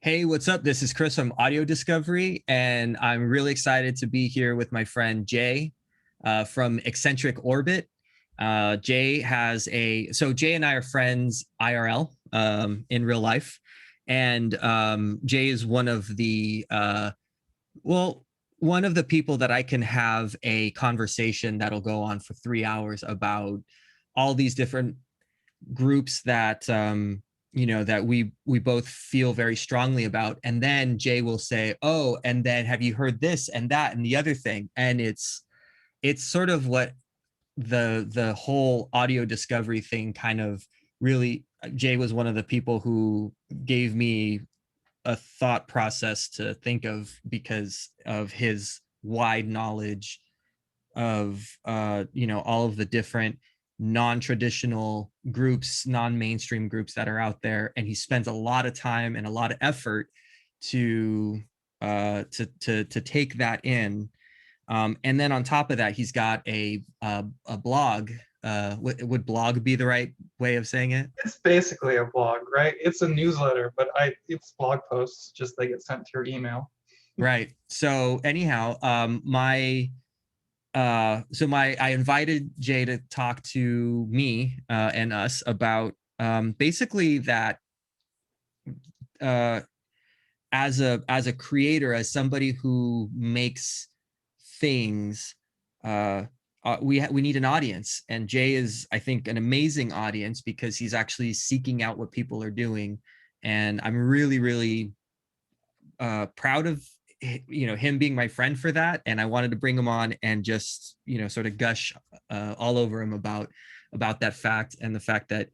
Hey, what's up? This is Chris from Audio Discovery, and I'm really excited to be here with my friend Jay from Eccentric Orbit. Jay Jay and I are friends IRL in real life, and Jay is well, one of the people that I can have a conversation that'll go on for 3 hours about all these different groups that that we both feel very strongly about, and then Jay will say, oh, and then have you heard this and that and the other thing, and it's sort of what the whole audio discovery thing kind of really. Jay was one of the people who gave me a thought process to think of because of his wide knowledge of all of the different non-traditional groups, non-mainstream groups that are out there, and he spends a lot of time and a lot of effort to take that in. And then on top of that, he's got a blog. Would blog be the right way of saying it? It's basically a blog, right? It's a newsletter, but it's blog posts, just they get sent to your email. Right. So anyhow, I invited Jay to talk to me and us about basically that as a creator, as somebody who makes things, we need an audience, and Jay is, I think, an amazing audience because he's actually seeking out what people are doing, and I'm really proud of him being my friend for that, and I wanted to bring him on and just sort of gush all over him about that fact, and the fact that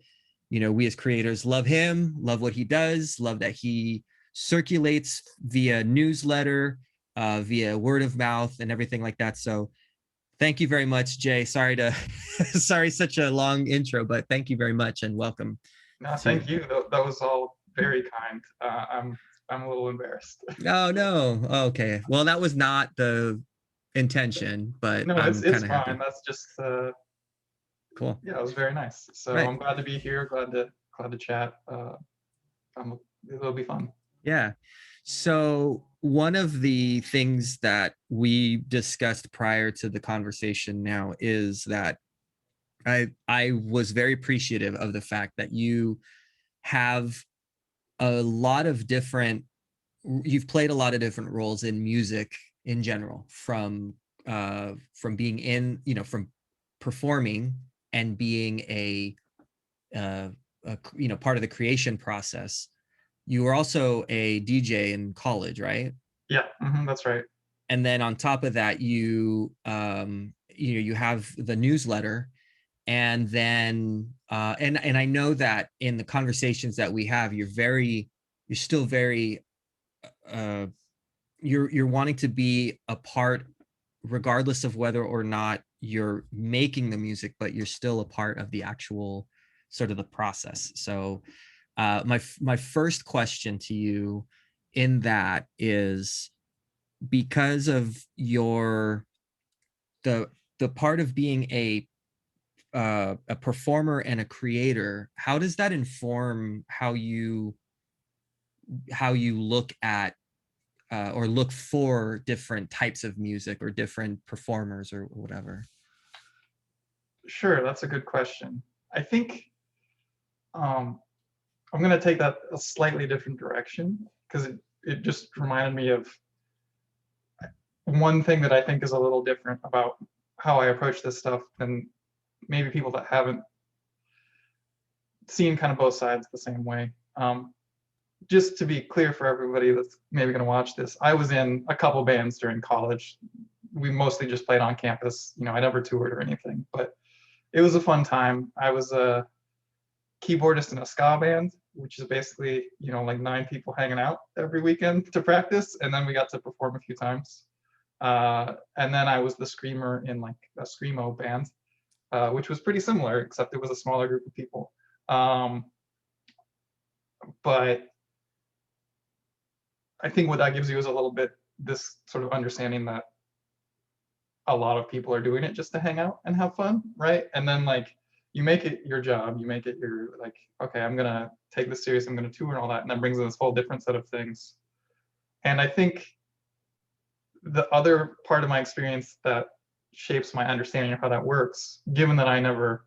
we as creators love him, love what he does, love that he circulates via newsletter, via word of mouth and everything like that. So thank you very much, Jay. Sorry such a long intro, but thank you very much and welcome. No, thank you. That was all very kind. I'm a little embarrassed. No. Okay. Well, that was not the intention, but No, I'm it's kind of fine. happy. That's just Cool. yeah, it was very nice. So Right. I'm glad to be here. Glad to chat. It'll be fun. Yeah. So one of the things that we discussed prior to the conversation now is that I was very appreciative of the fact that you have a lot of different you've played a lot of different roles in music in general, from being in from performing and being a part of the creation process. You were also a DJ in college, right? Yeah, that's right. And then on top of that, you have the newsletter, and then and I know that in the conversations that we have, you're still very uh you're wanting to be a part, regardless of whether or not you're making the music, but you're still a part of the actual sort of the process. So my first question to you in that is, because of the the part of being a performer and a creator, how does that inform how you look at or look for different types of music or different performers or whatever? Sure, that's a good question. I think um, I'm going to take that a slightly different direction because it just reminded me of one thing that I think is a little different about how I approach this stuff than maybe people that haven't seen kind of both sides the same way. Just to be clear for everybody that's maybe going to watch this, I was in a couple bands during college. We mostly just played on campus. I never toured or anything, but it was a fun time. I was a keyboardist in a ska band, which is basically, like 9 people hanging out every weekend to practice. And then we got to perform a few times. And then I was the screamer in like a screamo band, which was pretty similar, except it was a smaller group of people. But I think what that gives you is a little bit this sort of understanding that a lot of people are doing it just to hang out and have fun, right? And then like you make it your job, you make it your, like, okay, I'm gonna take this serious, I'm gonna tour and all that, and that brings in this whole different set of things. And I think the other part of my experience that shapes my understanding of how that works, given that I never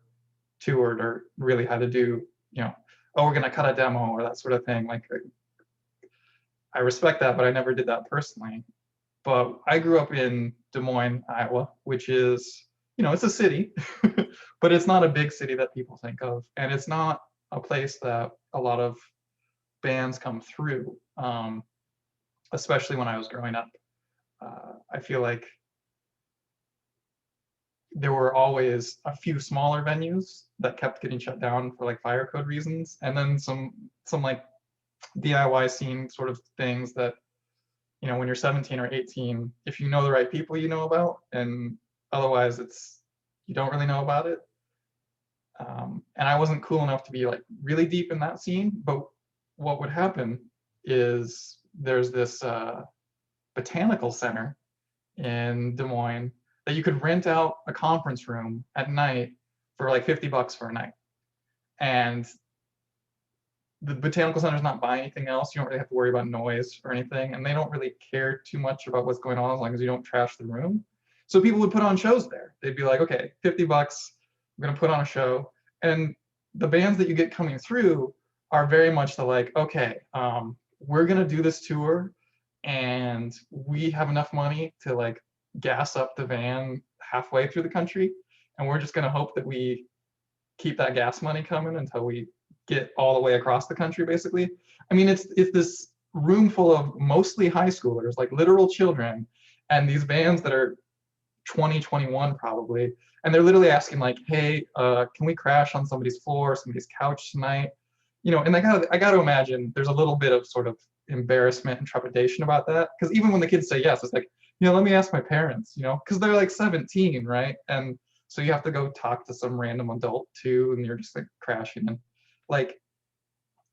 toured or really had to do, oh, we're gonna cut a demo or that sort of thing. Like, I respect that, but I never did that personally. But I grew up in Des Moines, Iowa, which is, it's a city, but it's not a big city that people think of. And it's not a place that a lot of bands come through, especially when I was growing up. I feel like there were always a few smaller venues that kept getting shut down for like fire code reasons, and then some like DIY scene sort of things that, when you're 17 or 18, if you know the right people, you know about, and otherwise you don't really know about it. And I wasn't cool enough to be like really deep in that scene, but what would happen is there's this botanical center in Des Moines that you could rent out a conference room at night for like $50 for a night. And the botanical center is not buying anything else. You don't really have to worry about noise or anything. And they don't really care too much about what's going on as long as you don't trash the room. So people would put on shows there. They'd be like, okay, $50, I'm going to put on a show. And the bands that you get coming through are very much the like, okay, we're going to do this tour and we have enough money to like gas up the van halfway through the country. And we're just going to hope that we keep that gas money coming until we get all the way across the country, basically. I mean, it's this room full of mostly high schoolers, like literal children, and these bands that are 20, 21 probably, and they're literally asking like, hey, can we crash on somebody's floor, somebody's couch tonight? And I got to imagine there's a little bit of sort of embarrassment and trepidation about that, because even when the kids say yes, it's like, let me ask my parents, because they're like 17, right? And so you have to go talk to some random adult too, and you're just like crashing. And like,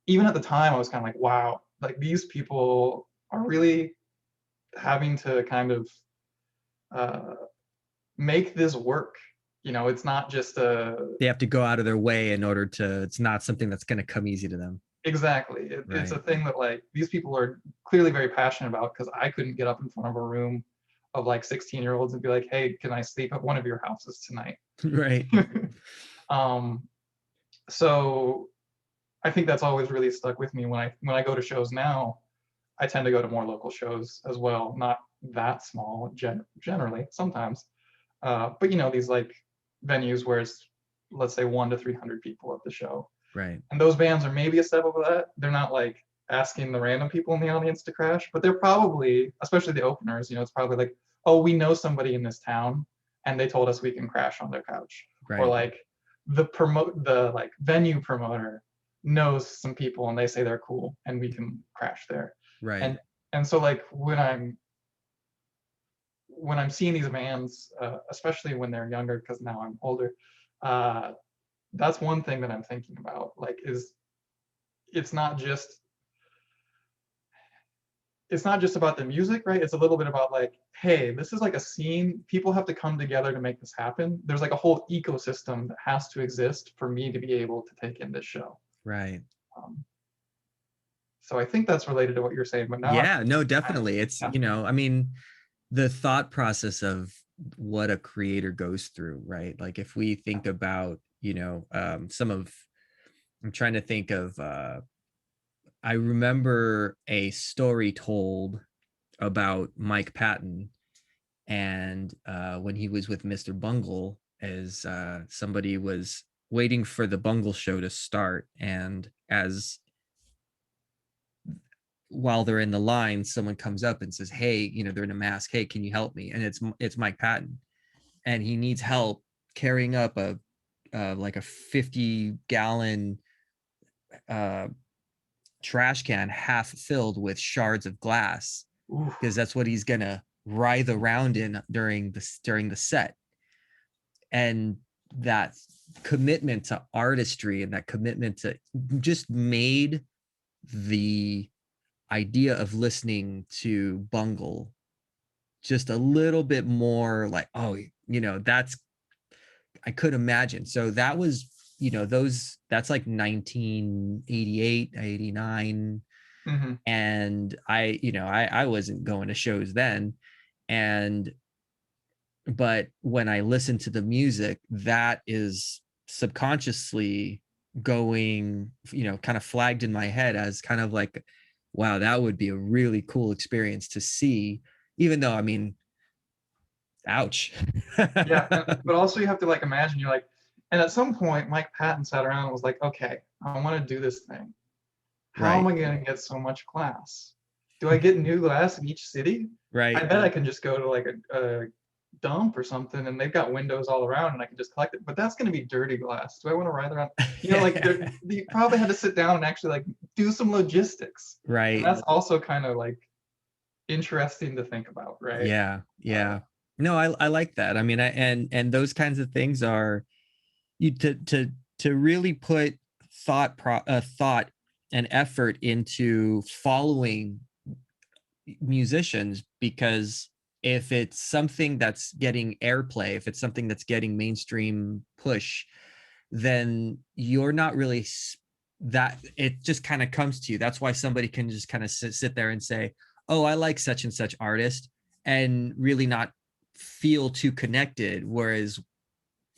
even at the time, I was kind of like, wow, like these people are really having to kind of make this work. It's not just they have to go out of their way in order to, it's not something that's going to come easy to them. Exactly. It's a thing that like these people are clearly very passionate about, because I couldn't get up in front of a room of like 16-year-olds and be like, hey, can I sleep at one of your houses tonight? Right. So I think that's always really stuck with me. When I go to shows now, I tend to go to more local shows as well, not that small generally, sometimes. But these like venues where it's, let's say, 1 to 300 people at the show. Right. And those bands are maybe a step over that. They're not like asking the random people in the audience to crash, but they're probably, especially the openers, it's probably like, oh, we know somebody in this town and they told us we can crash on their couch. Right. Or like the like venue promoter knows some people and they say they're cool and we can crash there. Right. And so like when I'm seeing these bands, especially when they're younger, because now I'm older, that's one thing that I'm thinking about. Like, it's not just about the music, right? It's a little bit about like, hey, this is like a scene. People have to come together to make this happen. There's like a whole ecosystem that has to exist for me to be able to take in this show. Right. So I think that's related to what you're saying, but now yeah, no, definitely. It's, yeah. I mean, the thought process of what a creator goes through, right? Like if we think about, I'm trying to think of, I remember a story told about Mike Patton, and when he was with Mr. Bungle, as somebody was waiting for the Bungle show to start, and while they're in the line, someone comes up and says, hey, they're in a mask, hey, can you help me? And it's Mike Patton, and he needs help carrying up a like a 50-gallon trash can half filled with shards of glass, because that's what he's gonna writhe around in during the set. And that commitment to artistry and that commitment to just made the idea of listening to Bungle just a little bit more like, oh, that's, I could imagine. So that was that's like 1988, 89. Hmm. And I wasn't going to shows then. And but when I listen to the music, that is subconsciously going, kind of flagged in my head as kind of like, wow, that would be a really cool experience to see, even though, I mean, ouch. Yeah, but also you have to like imagine you're like, and at some point Mike Patton sat around and was like, okay, I want to do this thing. How am Right. I going to get so much glass? Do I get new glass in each city? I Right. bet I can just go to like a dump or something and they've got windows all around and I can just collect it. But that's going to be dirty glass. Do I want to ride around? Like you probably had to sit down and actually like do some logistics. And Right. that's also kind of like interesting to think about, right? Yeah. Uh, Yeah. No, I like that. I mean, and those kinds of things are, you to really put thought and effort into following musicians, because if it's something that's getting airplay, if it's something that's getting mainstream push, then you're not really, that it just kind of comes to you. That's why somebody can just kind of sit there and say, oh, I like such and such artist, and really not feel too connected.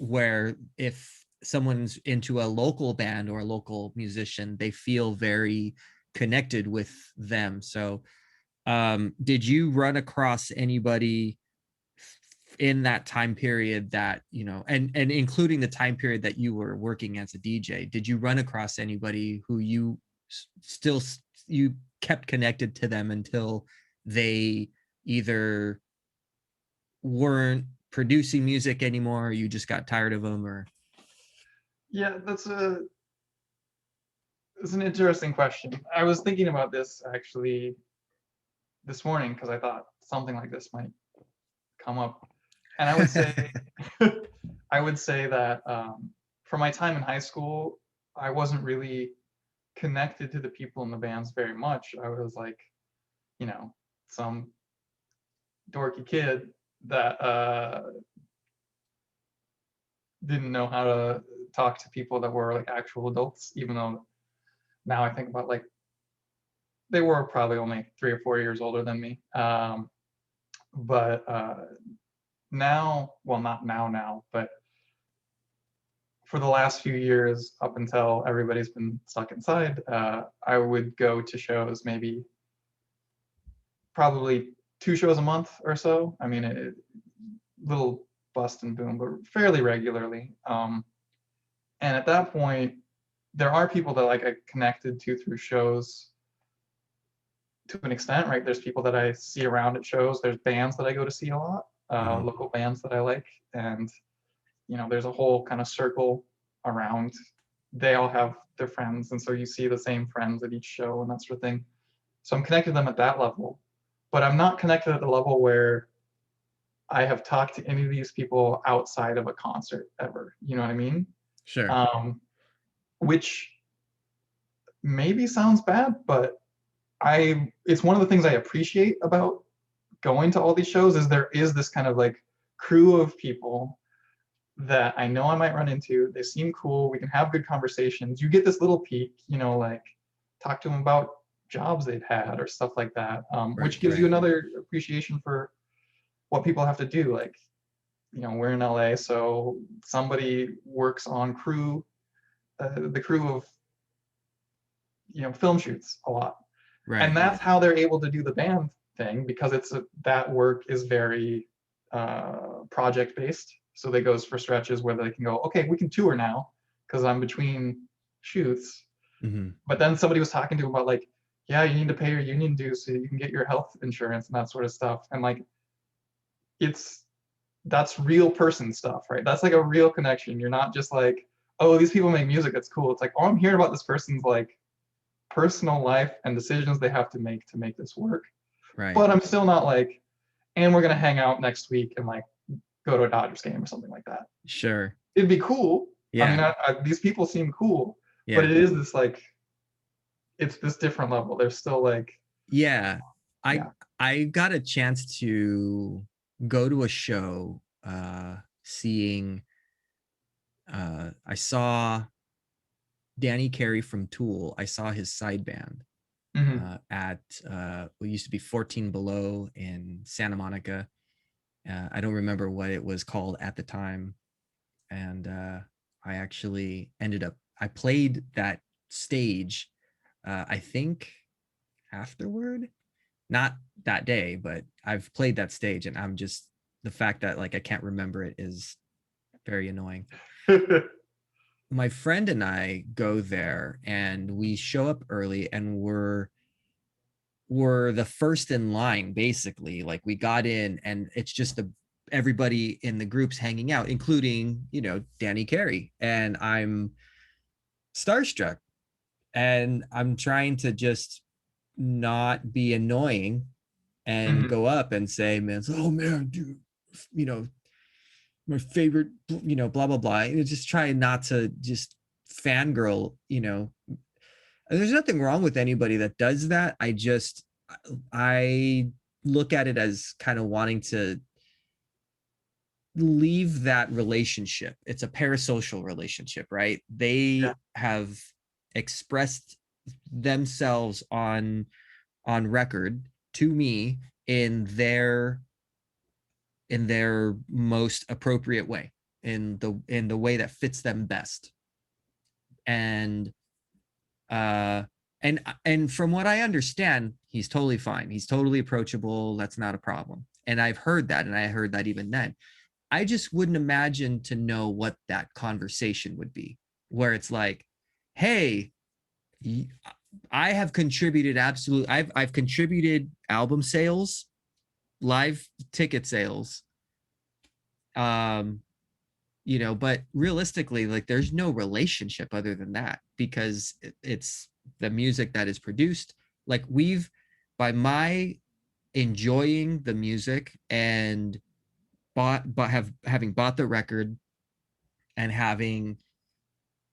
Where if someone's into a local band or a local musician, they feel very connected with them. So did you run across anybody in that time period that, and including the time period that you were working as a DJ, did you run across anybody who you still, you kept connected to them until they either weren't producing music anymore, or you just got tired of them, or? yeah, it's an interesting question. I was thinking about this actually this morning because I thought something like this might come up. And I would say, I would say that for my time in high school, I wasn't really connected to the people in the bands very much. I was like, you know, some dorky kid that didn't know how to talk to people that were like actual adults, even though now I think about like they were probably only 3 or 4 years older than me. But now, well, not now, but for the last few years, up until everybody's been stuck inside, I would go to shows maybe probably 2 shows a month or so. I mean, little bust and boom, but fairly regularly. And at that point, there are people that like I connected to through shows to an extent, right? There's people that I see around at shows. There's bands that I go to see a lot, Mhm. local bands that I like, and there's a whole kind of circle around. They all have their friends, and so you see the same friends at each show and that sort of thing. So I'm connected to them at that level, but I'm not connected at the level where I have talked to any of these people outside of a concert ever. You know what I mean? Sure. Um, which maybe sounds bad, but it's one of the things I appreciate about going to all these shows is there is this kind of like crew of people that I know I might run into. They seem cool. We can have good conversations. You get this little peek, like talk to them about jobs they've had or stuff like that, which Right. gives you another appreciation for what people have to do. Like, we're in LA, so somebody works on the crew of, film shoots a lot. And Right. that's how they're able to do the band thing because that work is very project based. So they goes for stretches where they can go, okay, we can tour now because I'm between shoots. Mhm. But then somebody was talking to him about like, yeah, you need to pay your union dues so you can get your health insurance and that sort of stuff. And like, that's real person stuff, right? That's like a real connection. You're not just like, oh, these people make music, that's cool. It's like, oh, I'm hearing about this person's like personal life and decisions they have to make this work. Right. But I'm still not like, and we're gonna hang out next week and like go to a Dodgers game or something like that. Sure. It'd be cool. I mean, Yeah. these people seem cool, but Yeah. it is this like, it's this different level. They're still like, Yeah. I yeah. I got a chance to go to a show seeing I saw Danny Carey from Tool. I saw his side band Hmm. at what used to be 14 Below in Santa Monica. I don't remember what it was called at the time. And I actually ended up, I played that stage, I think afterward, not that day, but I've played that stage, and I'm just, the fact that like I can't remember it is very annoying. My friend and I go there and we show up early, and we're the first in line basically. Like we got in and it's just everybody in the groups hanging out, including, Danny Carey, and I'm starstruck, and I'm trying to just not be annoying and Hmm. go up and say, man, oh man, dude, you know, my favorite, blah blah blah. And just trying not to just fangirl. There's nothing wrong with anybody that does that. I look at it as kind of wanting to leave that relationship. It's a parasocial relationship, right? Yeah. They have expressed themselves on record to me in their most appropriate way, in the way that fits them best. And uh and from what I understand, he's totally fine, he's totally approachable, that's not a problem. And I've heard that, and I heard that even then. I just wouldn't imagine to know what that conversation would be, where it's like, hey, I have contributed absolutely, I've contributed album sales, live ticket sales, um but realistically, like, there's no relationship other than that, because it's the music that is produced. Like, by my enjoying the music and having bought the record, and having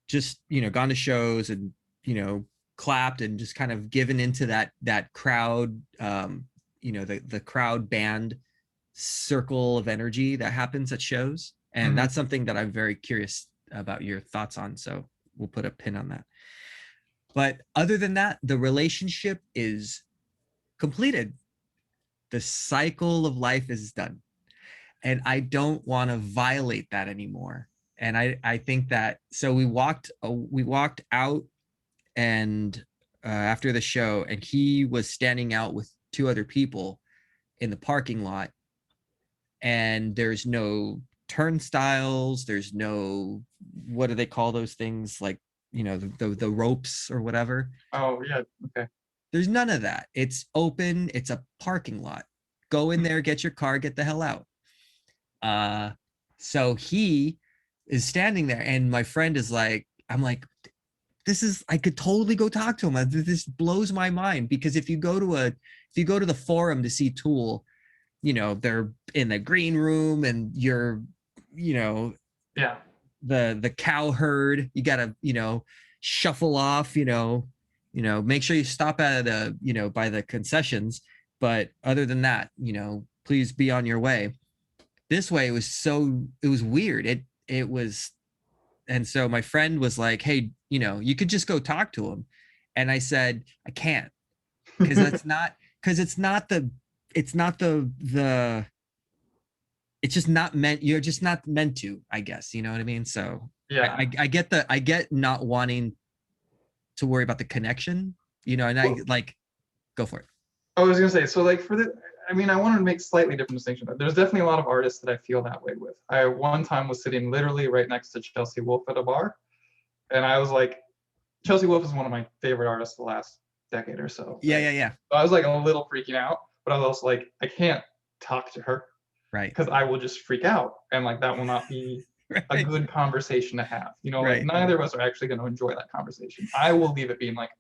just, gone to shows, and, you know clapped, and just kind of given into that crowd, the crowd band circle of energy that happens at shows. And Hmm. that's something that I'm very curious about your thoughts on, so we'll put a pin on that. But other than that, the relationship is completed. The cycle of life is done, and I don't want to violate that anymore. And I think that, so we walked out, and after the show, and he was standing out with two other people in the parking lot, and there's no turnstiles, there's no, what do they call those things, like, the ropes or whatever. Oh yeah. Okay. There's none of that. It's open, it's a parking lot. Go in there, get your car, get the hell out. uh so he is standing there, and my friend is like, I'm like, I could totally go talk to him. This blows my mind, because if you go to the forum to see Tool, they're in the green room, and you're, you know Yeah. the cow herd, you gotta, shuffle off, make sure you stop at by the concessions. But other than that, please be on your way. This way, it was weird. It was. And so my friend was like, hey, you could just go talk to him. And I said, I can't, because it's not the it's just not meant, you're just not meant to, I guess, you know what I mean? So Yeah. I get not wanting to worry about the connection, and I Well, like, go for it. I was gonna say, so like I mean, I wanted to make slightly different distinction. There's definitely a lot of artists that I feel that way with. I one time was sitting literally right next to Chelsea Wolfe at a bar, and I was like, Chelsea Wolfe is one of my favorite artists the last decade or so, Yeah, right? yeah, yeah. So I was like a little freaking out, but I was also like, I can't talk to her Right. because I will just freak out, and like that will not be a Right. good conversation to have. Like Right. neither of us are actually going to enjoy that conversation. I will leave it being like,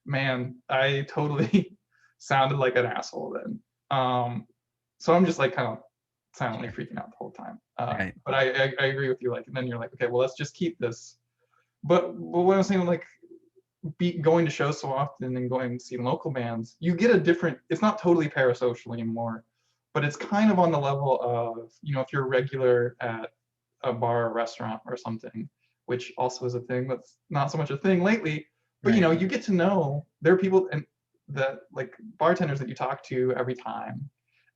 man, I totally sounded like an asshole then. So I'm just like kind of silently Sure. freaking out the whole time. Right. But I agree with you. Like, and then you're like, okay, well, let's just keep this. But what I'm saying, like, going to shows so often and going to see local bands, you get a different. It's not totally parasocial anymore, but it's kind of on the level of, if you're regular at a bar or restaurant or something, which also is a thing that's not so much a thing lately. But Right. you get to know there are people and that like bartenders that you talk to every time,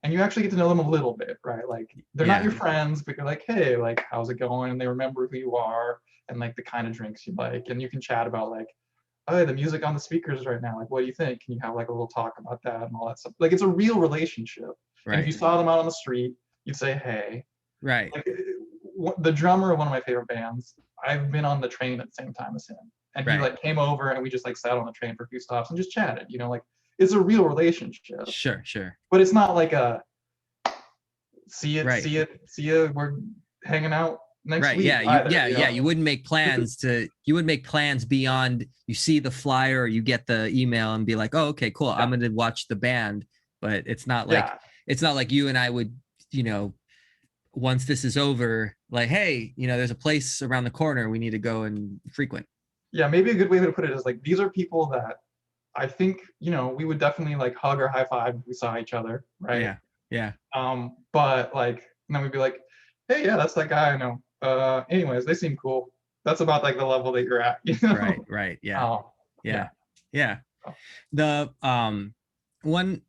and you actually get to know them a little bit, right? Like they're not Yeah. your friends, but you're like, hey, like how's it going? And they remember who you are and like the kind of drinks you like, and you can chat about like, oh, the music on the speakers right now. Like, what do you think? Can you have like a little talk about that and all that stuff? Like, it's a real relationship. And if Right. you saw them out on the street, you'd say, hey. Right. Like, the drummer of one of my favorite bands, I've been on the train at the same time as him. And he Right. like came over and we just like sat on the train for a few stops and just chatted, like it's a real relationship. Sure. Sure. But it's not like a see it, Right. see it, see you, we're hanging out next Right. week Yeah. either, Yeah. You wouldn't make plans beyond you see the flyer or you get the email and be like, oh, okay, cool. Yeah. I'm going to watch the band. But Yeah. it's not like you and I would, once this is over, like, hey, there's a place around the corner we need to go and frequent. Yeah. Maybe a good way to put it is like, these are people that I think, we would definitely like hug or high five if we saw each other. Right. Yeah. Yeah. But like, and then we'd be like, hey, yeah, that's that guy I know. Anyways, they seem cool. That's about like the level that you're at, Right. Right. Yeah. Yeah. Yeah. The one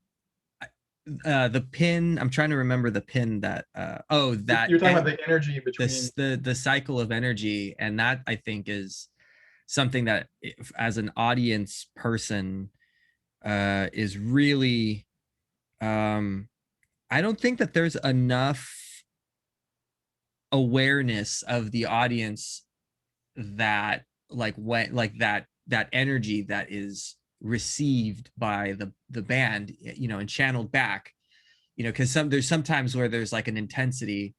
the pin, I'm trying to remember the pin that that You're talking about the energy between the cycle of energy, and that I think is something that as an audience person is really I don't think that there's enough awareness of the audience that like that energy that is received by the band, and channeled back, because there's sometimes where there's like an intensity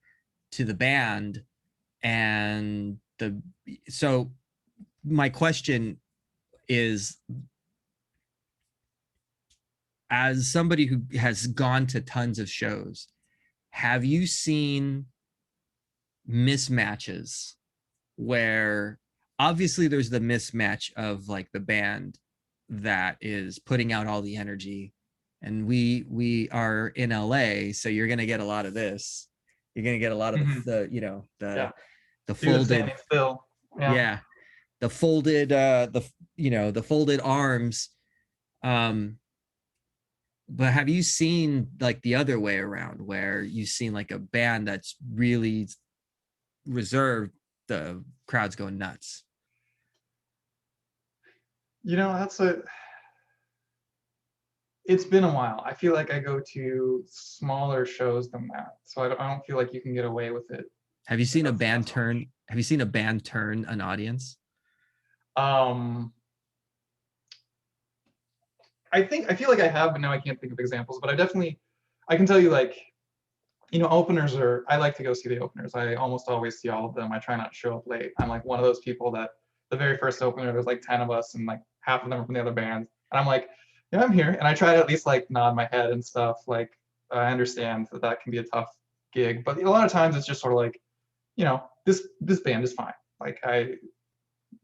to the band, and so my question is, as somebody who has gone to tons of shows, have you seen mismatches where obviously there's the mismatch of like the band that is putting out all the energy, and we are in LA, so you're going to get a lot of this, you're going to get a lot of the folded still. yeah, the folded the folded arms, but have you seen like the other way around where you've seen like a band that's really reserved, the crowd's going nuts? It's been a while. I feel like I go to smaller shows than that, so I don't feel like you can get away with it. Have you seen a band turn an audience? I feel like I have, but now I can't think of examples. But I can tell you, like, openers I like to go see the openers. I almost always see all of them. I try not to show up late. I'm like one of those people that the very first opener, there's like 10 of us and like half of them are from the other bands. And I'm like, yeah, I'm here. And I try to at least like nod my head and stuff. Like, I understand that can be a tough gig, but a lot of times it's just sort of like, this band is fine. Like, I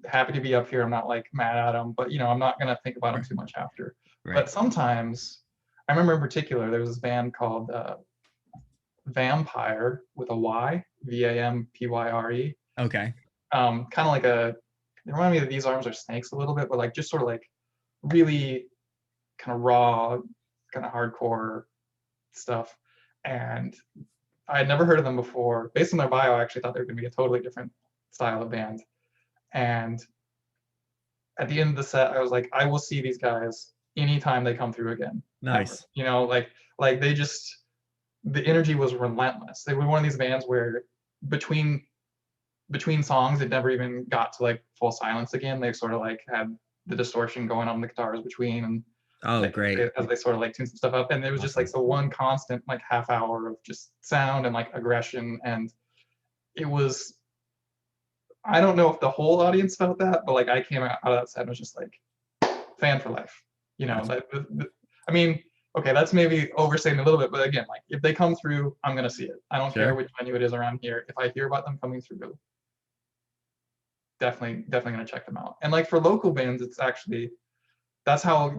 happy to be up here. I'm not like mad at them, but I'm not going to think about them too much after. Right. But sometimes I remember in particular, there was this band called Vampire with a Y, Vampyre. Okay. Kind of like they remind me of These Arms Are Snakes a little bit, but like just sort of like really kind of raw, kind of hardcore stuff. And I had never heard of them before. Based on their bio, I actually thought they were going to be a totally different style of band. And at the end of the set, I was like, I will see these guys anytime they come through again. Nice. Ever. Like they just, the energy was relentless. They were one of these bands where between songs, it never even got to like full silence again. They sort of like had the distortion going on the guitars between, and great. as they sort of like tune some stuff up, and it was just like the one constant like half hour of just sound and like aggression, and it was. I don't know if the whole audience felt that, but like I came out of that set and was just like fan for life. I mean, okay, that's maybe overstating a little bit, but again, like if they come through, I'm gonna see it. I don't care which venue it is around here. If I hear about them coming through, definitely gonna check them out. And like for local bands, it's actually that's how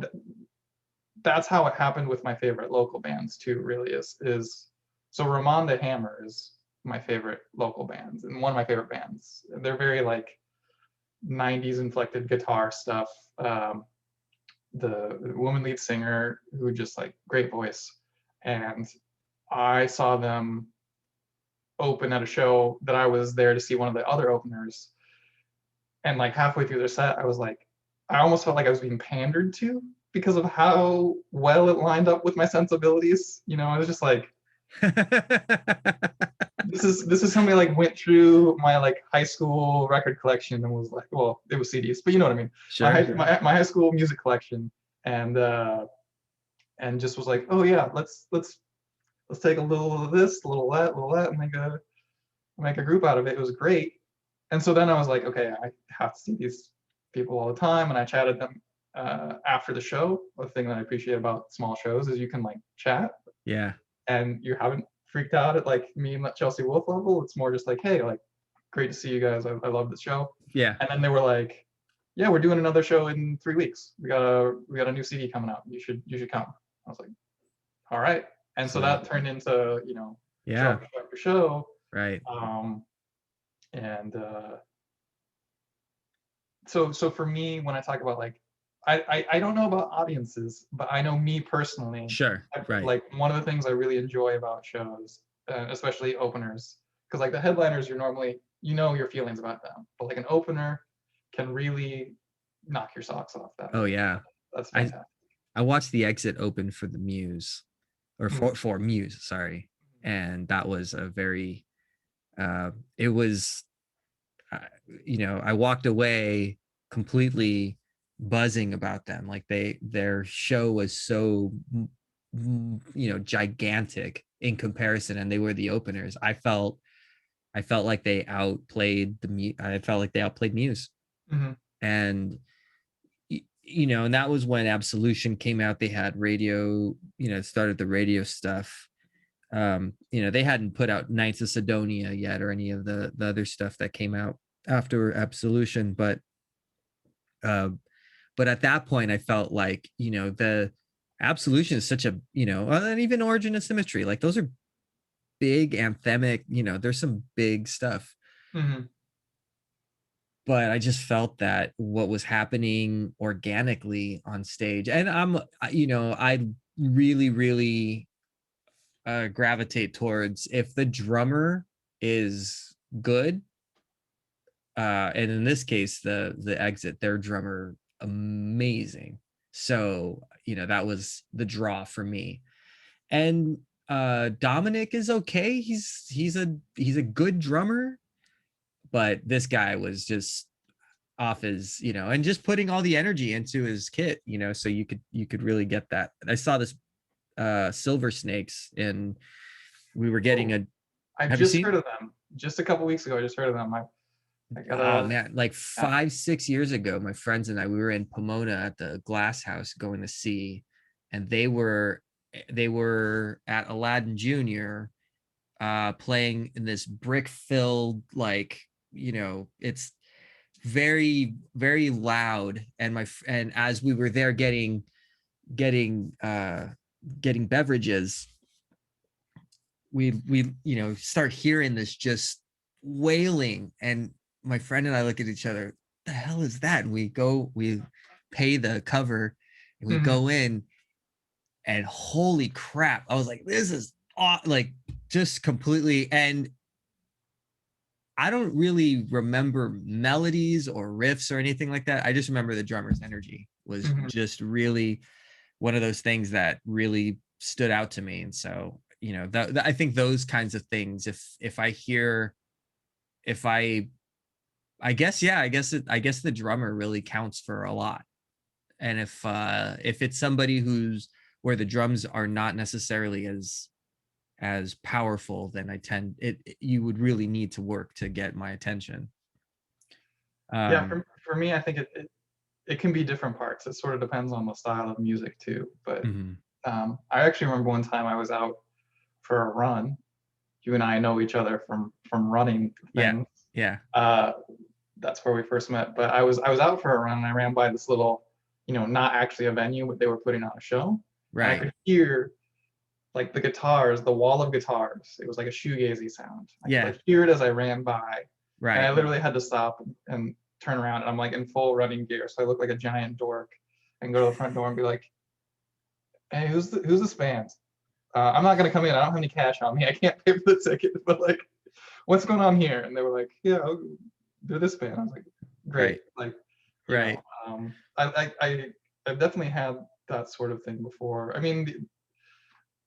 it happened with my favorite local bands too. Really is so Ramon the Hammer is my favorite local bands and one of my favorite bands. They're very like 90s inflected guitar stuff. The woman lead singer who just like great voice. And I saw them open at a show that I was there to see one of the other openers. And like halfway through their set, I was like, I almost felt like I was being pandered to because of how well it lined up with my sensibilities. You know, I was just like, this is somebody like went through my like high school record collection and was like, well, it was CDs, but you know what I mean. Sure. My high school music collection, and just was like, oh yeah, let's take a little of this, a little of that, and make a group out of it. It was great. And so then I was like, okay, I have to see these people all the time, and I chatted them after the show. The thing that I appreciate about small shows is you can like chat, Yeah. and you haven't freaked out at like me and Chelsea Wolf level. It's more just like, hey, like, great to see you guys. I love this show. Yeah. And then they were like, yeah, we're doing another show in 3 weeks. We got a new CD coming out. You should come. I was like, all right. And so that turned into, you know, show Yeah. after show. Right. And so for me, when I talk about like, I don't know about audiences, but I know me personally. Sure. Right. Like one of the things I really enjoy about shows, especially openers, because like the headliners, you're normally, you know, your feelings about them, but like an opener can really knock your socks off that Oh way. yeah. That's fantastic. I watched the Exit open for the Muse, or for Muse, sorry, and that was a very, it was, you know, I walked away completely buzzing about them. Like their show was so, you know, gigantic in comparison, and they were the openers. I felt like they outplayed I felt like they outplayed Muse, and you know, and that was when Absolution came out. They had radio, you know, started the radio stuff. You know, they hadn't put out Knights of Sidonia yet or any of the other stuff that came out after Absolution, but at that point I felt like, you know, the Absolution is such a, you know, and even Origin of Symmetry, like those are big anthemic, you know, there's some big stuff. But I just felt that what was happening organically on stage, and you know, I really gravitate towards if the drummer is good, and in this case, the Exit, their drummer, amazing. So, you know, that was the draw for me. And Dominic is okay. He's a good drummer, but this guy was just off his, you know, and just putting all the energy into his kit, you know, so you could really get that. I saw this Silver Snakes, and we were getting I just heard of them just a couple weeks ago. I just heard of them. I got oh man, like 5-6 years ago, my friends and I, we were in Pomona at the Glass House going to see, and they were at Aladdin Jr. Playing in this brick filled, like, you know, it's very loud, and as we were there getting beverages, we you know, start hearing this just wailing, and my friend and I look at each other, the hell is that? And we pay the cover, and we go in, and holy crap, I was like, this is like just completely. And I don't really remember melodies or riffs or anything like that. I just remember the drummer's energy was just really one of those things that really stood out to me. And so, you know, that I think those kinds of things, if I hear, I guess, yeah, I guess the drummer really counts for a lot. And if it's somebody where the drums are not necessarily as powerful, then you would really need to work to get my attention. Yeah, for me, I think it can be different parts. It sort of depends on the style of music too. But I actually remember one time I was out for a run. You and I know each other from running things. Yeah. That's where we first met. But I was out for a run, and I ran by this little, you know, not actually a venue, but they were putting on a show. Right. And I could hear like the guitars, the wall of guitars. It was like a shoegazy sound. I could like hear it as I ran by. Right. And I literally had to stop and turn around and I'm like in full running gear, so I look like a giant dork, and go to the front door and be like, "Hey, who's this band? I'm not gonna come in. I don't have any cash on me. I can't pay for the ticket, but like, what's going on here?" And they were like, "Yeah, they're this band." I was like, Right. "Great!" Like, you know, Right. I've definitely had that sort of thing before. I mean,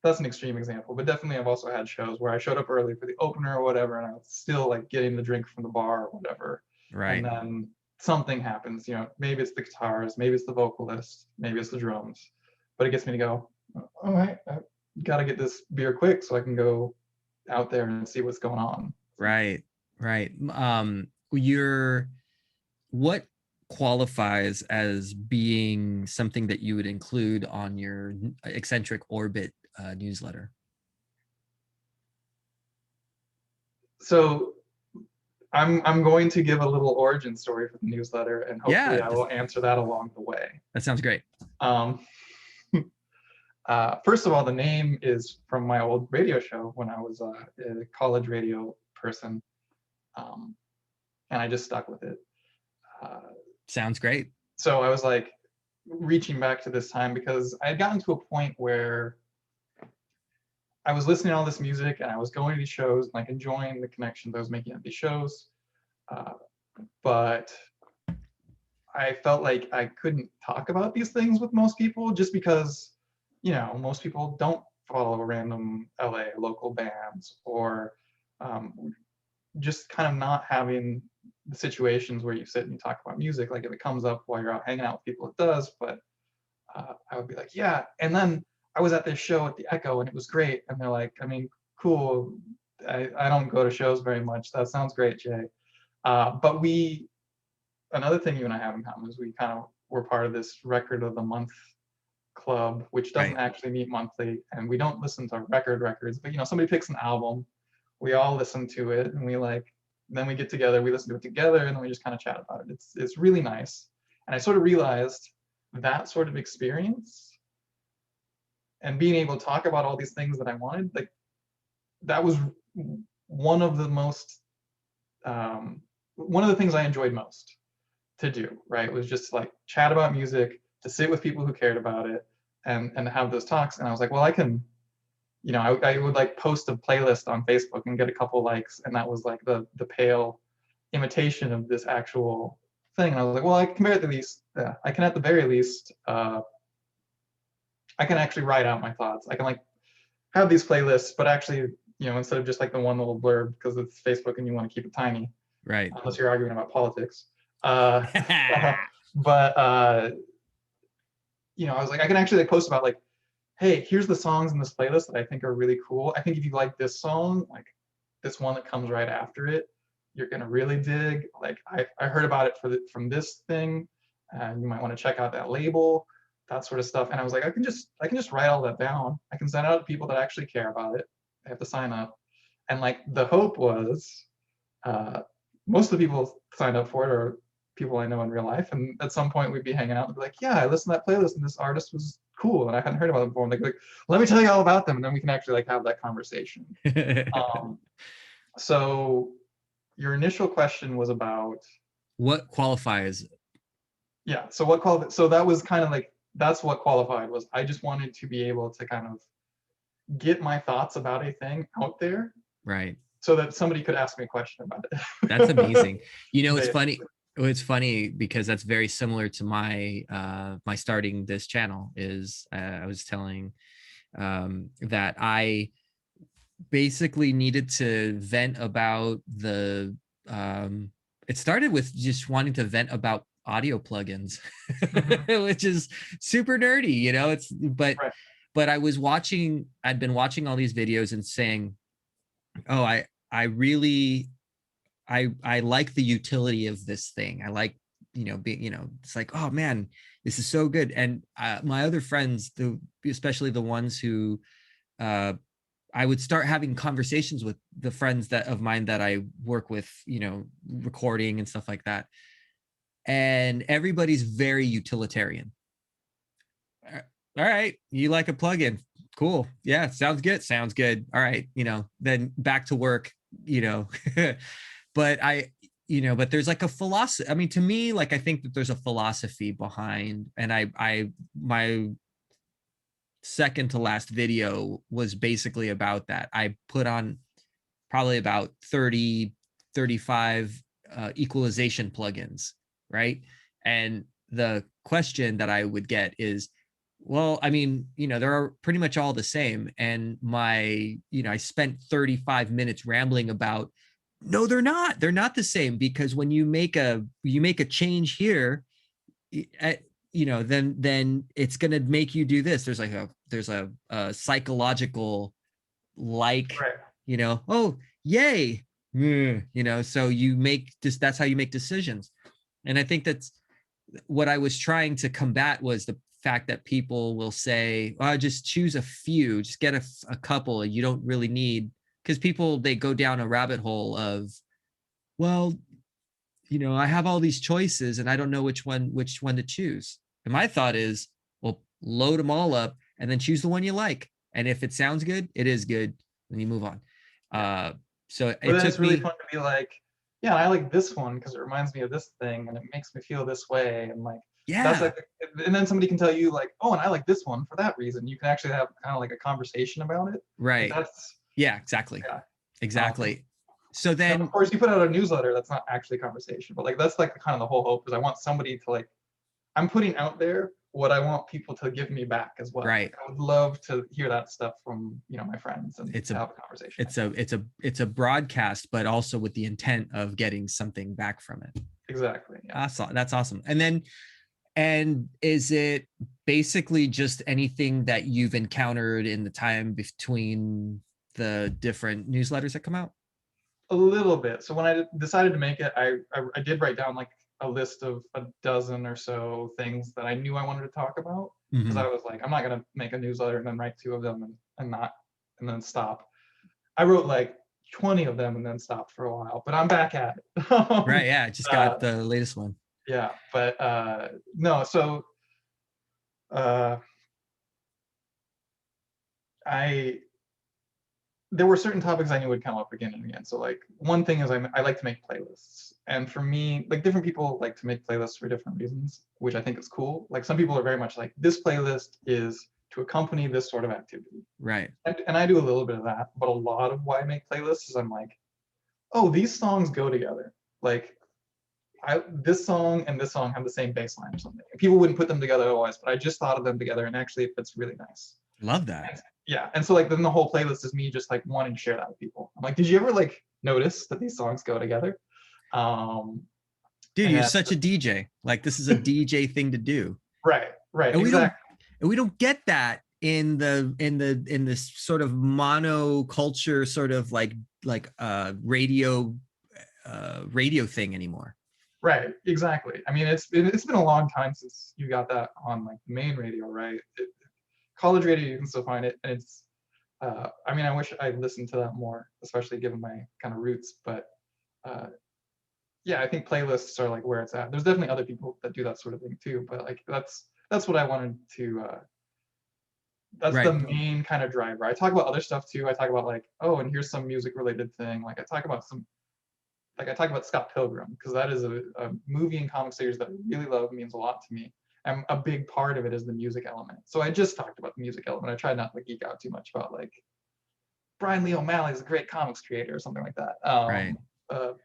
that's an extreme example, but definitely I've also had shows where I showed up early for the opener or whatever, and I was still like getting the drink from the bar or whatever, and Right. then something happens. You know, maybe it's the guitars, maybe it's the vocalist, maybe it's the drums, but it gets me to go, all right, I gotta get this beer quick so I can go out there and see what's going on. Right. Right. You're what qualifies as being something that you would include on your Eccentric Orbit newsletter? So I'm going to give a little origin story for the newsletter, and hopefully Yeah, I will answer that along the way. that sounds great. Um, First of all, the name is from my old radio show when I was a college radio person, um, and I just stuck with it. Uh, Sounds great. so I was like reaching back to this time because I had gotten to a point where I was listening to all this music and I was going to these shows and like enjoying the connections I was making at these shows, uh, but I felt like I couldn't talk about these things with most people just because, you know, most people don't follow random LA local bands, or just kind of not having the situations where you sit and you talk about music. Like if it comes up while you're out hanging out with people, it does. But I would be like, yeah. And then I was at this show at the Echo and it was great. And they're like, I mean, cool. I don't go to shows very much. That sounds great, Jay. But another thing you and I have in common is we kind of were part of this record of the month club, which doesn't Right. actually meet monthly, and we don't listen to records, but you know, somebody picks an album, we all listen to it, and we like, then we get together, we listen to it together, and then we just kind of chat about it. It's really nice. And I sort of realized that sort of experience and being able to talk about all these things that I wanted, like that was one of the most one of the things I enjoyed most to do, right? Was just like chat about music, to sit with people who cared about it, and have those talks. And I was like, well, I can, you know, I would like post a playlist on Facebook and get a couple likes, and that was like the pale imitation of this actual thing. And I was like, well, I can at the least, I can at the very least, I can actually write out my thoughts. I can like have these playlists, but actually, you know, instead of just like the one little blurb because it's Facebook and you want to keep it tiny, Right. unless you're arguing about politics. Uh, but you know, I was like, I can actually like post about like, hey, here's the songs in this playlist that I think are really cool. I think if you like this song, like this one that comes right after it, you're gonna really dig. Like I heard about it from this thing, and you might want to check out that label, that sort of stuff. And I was like, I can just write all that down. I can send it out to people that actually care about it. They have to sign up. And like the hope was, most of the people signed up for it are people I know in real life, and at some point we'd be hanging out and be like, yeah, I listened to that playlist and this artist was cool and I hadn't heard about them before. And they'd be like, let me tell you all about them, and then we can actually like have that conversation. So your initial question was about, what qualifies? yeah, so what qualified, so that was kind of like, that's what qualified, was I just wanted to be able to kind of get my thoughts about a thing out there Right. so that somebody could ask me a question about it. That's amazing. You know, it's Basically. funny. It's funny because that's very similar to my my starting this channel. Is I was telling that I basically needed to vent about the it started with just wanting to vent about audio plugins, which is super nerdy, you know. It's Right. but I'd been watching all these videos and saying, oh, I really I like the utility of this thing. I like, you know, being, you know, it's like, oh man, this is so good. And my other friends, especially the ones who uh, I would start having conversations with the friends that of mine that I work with, you know, recording and stuff like that. And everybody's very utilitarian. All right, you like a plugin? Cool. Yeah, sounds good. Sounds good. All right, you know, then back to work, you know. But but there's like a philosophy. I mean, to me, like, I think that there's a philosophy behind, and my second to last video was basically about that. I put on probably about 30, 35 equalization plugins, right? And the question that I would get is, well, I mean, they're pretty much all the same. And I spent 35 minutes rambling about, no, they're not. They're not the same, because when you make a change here, then it's going to make you do this. There's a psychological, like, Right. oh, yay. So you make this, that's how you make decisions. And I think that's what I was trying to combat, was the fact that people will say, oh, just choose a few, just get a couple. You don't really need, because people, they go down a rabbit hole of, well, I have all these choices and I don't know which one to choose. And my thought is, well, load them all up and then choose the one you like. And if it sounds good, it is good. Then you move on. Yeah. So But it then it's took really me, fun to be like, yeah, I like this one because it reminds me of this thing and it makes me feel this way. And like, that's yeah, like, and then somebody can tell you like, oh, and I like this one for that reason. You can actually have kind of like a conversation about it. Like right. that's, Yeah, exactly. yeah. Um, Exactly. So and of then, course you put out a newsletter that's not actually conversation, but like, that's like kind of the whole hope is I want somebody to like, I'm putting out there what I want people to give me back as well. right. Like, I would love to hear that stuff from, my friends and It's to a, have a conversation. it's a broadcast, but also with the intent of getting something back from it. Exactly. Yeah. That's awesome. And is it basically just anything that you've encountered in the time between the different newsletters that come out? A little bit. So when I decided to make it, I did write down like a list of a dozen or so things that I knew I wanted to talk about because I Mm-hmm. was like, I'm not gonna make a newsletter and then write two of them and not and then stop. I wrote like 20 of them and then stopped for a while, but I'm back at it. Right. Yeah. I just uh, got the latest one. yeah, but no. So uh, I there were certain topics I knew would come up again and again. So like one thing is I like to make playlists. And for me, like different people like to make playlists for different reasons, which I think is cool. Like some people are very much like this playlist is to accompany this sort of activity. Right. And I do a little bit of that, but a lot of why I make playlists is I'm like, oh, these songs go together. Like this song and this song have the same bass line or something. And people wouldn't put them together otherwise, but I just thought of them together and actually it fits really nice. Love that. Yeah, and so like then the whole playlist is me just like wanting to share that with people. I'm like, did you ever like notice that these songs go together? um Dude, you're and such a DJ. Like, this is a DJ thing to do. right And we don't exactly. get that in this sort of mono culture, sort of radio thing anymore. Right, exactly. I mean it's been a long time since you got that on like the main radio, right? College radio you can still find it, and it's I mean I wish I listened to that more, especially given my kind of roots, but uh yeah, I think playlists are like where it's at. There's definitely other people that do that sort of thing too, but like that's what I wanted to that's the Right. main kind of driver. I talk about other stuff too. I talk about like, oh, and here's some music related thing. I talk about Scott Pilgrim because that is a movie and comic series that I really love, means a lot to me. And a big part of it is the music element. So I just talked about the music element. I tried not to geek out too much about like Brian Lee O'Malley is a great comics creator or something like that. Right.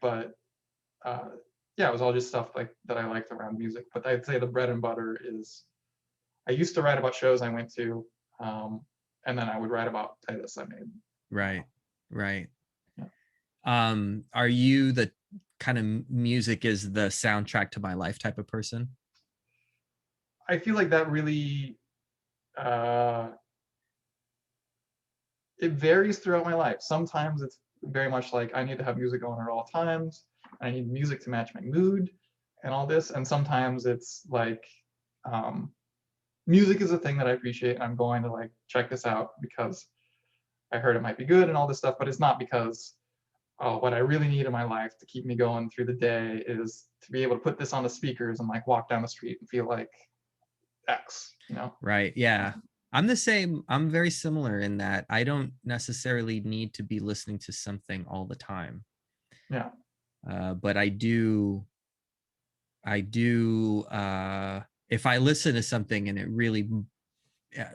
But yeah, it was all just stuff like that I liked around music. But I'd say the bread and butter is I used to write about shows I went to, and then I would write about playlists I made. Right. Right. Yeah. Are you the kind of music is the soundtrack to my life type of person? I feel like that really it varies throughout my life. Sometimes it's very much like I need to have music going at all times. I need music to match my mood and all this. And sometimes it's like music is a thing that I appreciate and I'm going to like check this out because I heard it might be good and all this stuff, but it's not because what I really need in my life to keep me going through the day is to be able to put this on the speakers and like walk down the street and feel like X, you know? Right. Yeah. I'm the same. I'm very similar in that I don't necessarily need to be listening to something all the time. Yeah. But I do if I listen to something and it really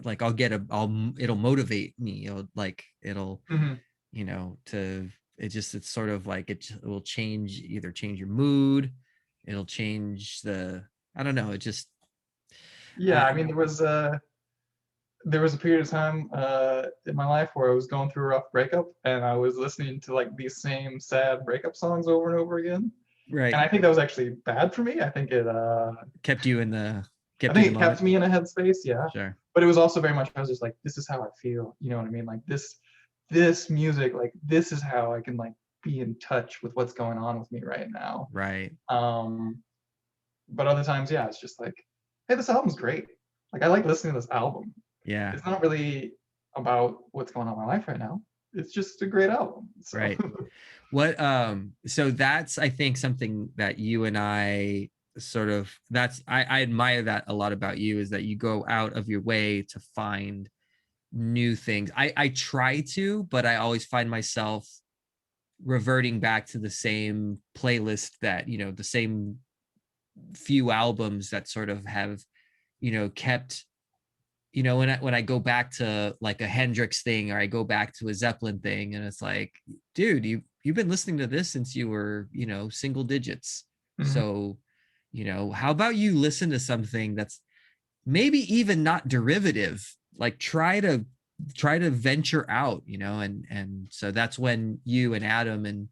like it'll motivate me. It'll Mhm. to it's sort of like it will change your mood. It'll change I don't know. It just Yeah, I mean, there was a period of time in my life where I was going through a rough breakup, and I was listening to like these same sad breakup songs over and over again. And right I think that was actually bad for me. kept you in I kept you in think the it kept moment. me in a headspace, yeah. Sure. But it was also very much I was just like, this is how I feel. You know what I mean? Like this music, like this is how I can like be in touch with what's going on with me right now. Right. Um, but other times, yeah, it's just like, hey, this album's great. Like I like listening to this album. Yeah. It's not really about what's going on in my life right now. It's just a great album. So Right. What so that's I think something that you and I sort of I admire that a lot about you, is that you go out of your way to find new things. I try to, but I always find myself reverting back to the same playlist, that the same few albums that sort of have kept, when I go back to like a Hendrix thing, or I go back to a Zeppelin thing, and it's like, dude, you've been listening to this since you were, single digits. mhm. So, how about you listen to something that's maybe even not derivative? Like try to venture out, and so that's when you and Adam and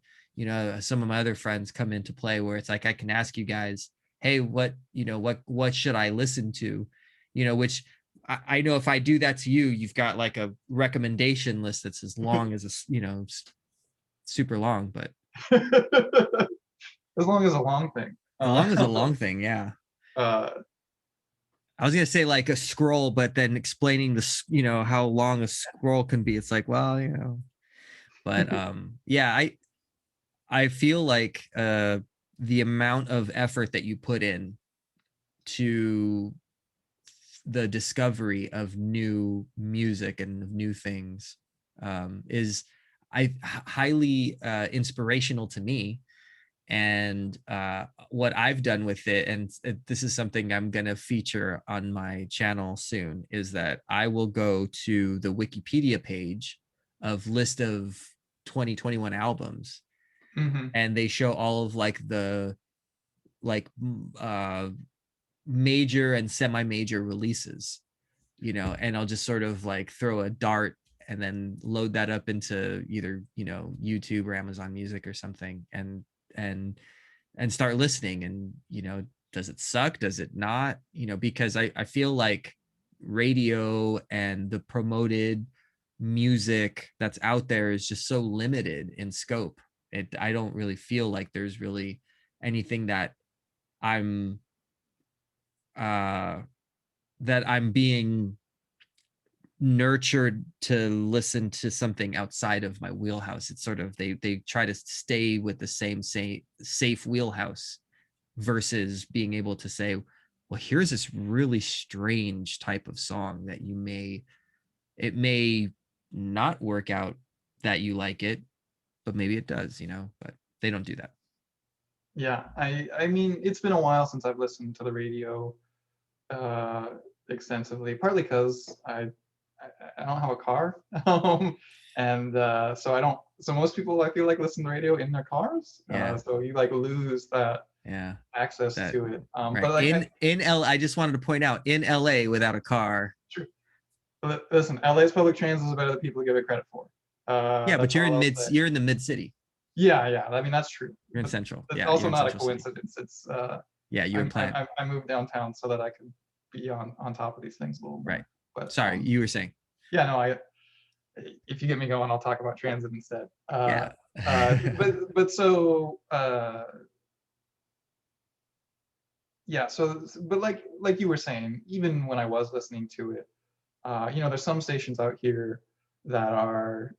some of my other friends come into play, where it's like I can ask you guys, hey, what should I listen to? Which I know if I do that to you, you've got like a recommendation list that's as long as super long, but As long as a long thing. as long as a long thing, yeah. Uh, I was gonna say like a scroll, but then explaining how long a scroll can be, it's like, well, but yeah, I feel like the amount of effort that you put in to the discovery of new music and new things is highly inspirational to me. And what I've done with it, and this is something I'm going to feature on my channel soon, is that I will go to the Wikipedia page of list of 2021 albums, mhm. and they show all of like the like uh major and semi-major releases, and I'll just sort of like throw a dart and then load that up into either YouTube or Amazon Music or something, and and start listening. And does it suck, does it not, because I feel like radio and the promoted music that's out there is just so limited in scope. I don't really feel like there's really anything I'm uh that I'm being nurtured to listen to something outside of my wheelhouse. It's sort of they try to stay with the same safe wheelhouse, versus being able to say, well, here's this really strange type of song that it may not work out that you like it, but maybe it does, but they don't do that. Yeah, I mean, it's been a while since I've listened to the radio uh, extensively, partly because I don't have a car, and so I don't. So most people I feel like listen to radio in their cars, Yeah. so you like lose that Yeah. access That to it. right. But like, In L I just wanted to point out, in LA without a car. listen, LA's public transit is better than people give it credit for. Yeah, but That's all I'll say. you're in the mid city. Yeah, yeah. I mean, that's true. You're in But central. it's Yeah, you're also in not a central city. coincidence. It's Yeah, you and Plant. I moved downtown so that I could be on top of these things a little Right. more. But Sorry, you were saying. yeah, no, I if you get me going, I'll talk about transit instead. Yeah. But yeah, but like you were saying, even when I was listening to it, there's some stations out here that are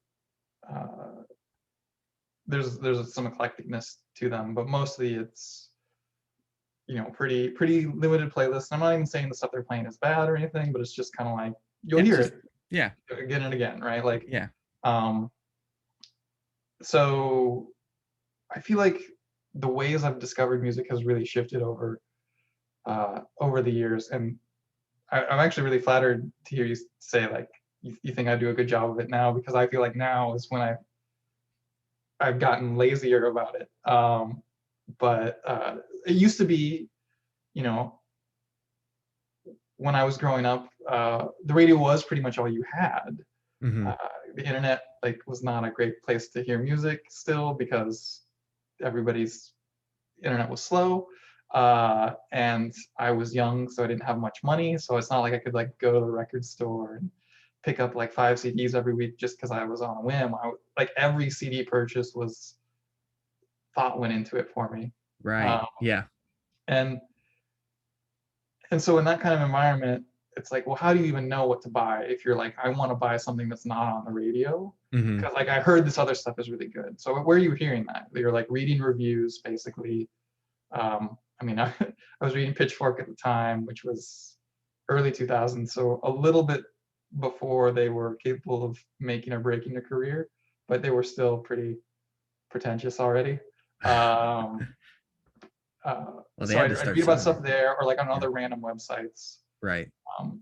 uh, there's some eclecticness to them, but mostly it's pretty limited playlists. I'm not even saying the stuff they're playing is bad or anything, but it's just kind of like you'll It's hear just it yeah. again and again, right? Like, Yeah. um, so I feel like the ways I've discovered music has really shifted over the years. And I'm actually really flattered to hear you say like you think I do a good job of it now, because I feel like now is when I've gotten lazier about it. But it used to be, you know, when I was growing up, the radio was pretty much all you had. Hmm. Uh, the internet like was not a great place to hear music still, because everybody's internet was slow. And I was young, so I didn't have much money. So it's not like I could like go to the record store and pick up like 5 CDs every week just because I was on a whim. Like every CD purchase was thought went into it for me. Right. Um, Yeah. and and so in that kind of environment, it's like, well, how do you even know what to buy if you're like, I want to buy something that's not on the radio? Hmm. Because like I heard this other stuff is really good. So where are you hearing that? You're like reading reviews, basically. I mean, I was reading Pitchfork at the time, which was early 2000s, so a little bit before they were capable of making or breaking a career, but they were still pretty pretentious already. Um, Well, they so had to I'd start read about somewhere. stuff there, or like on Yeah. other random websites. Right. Um,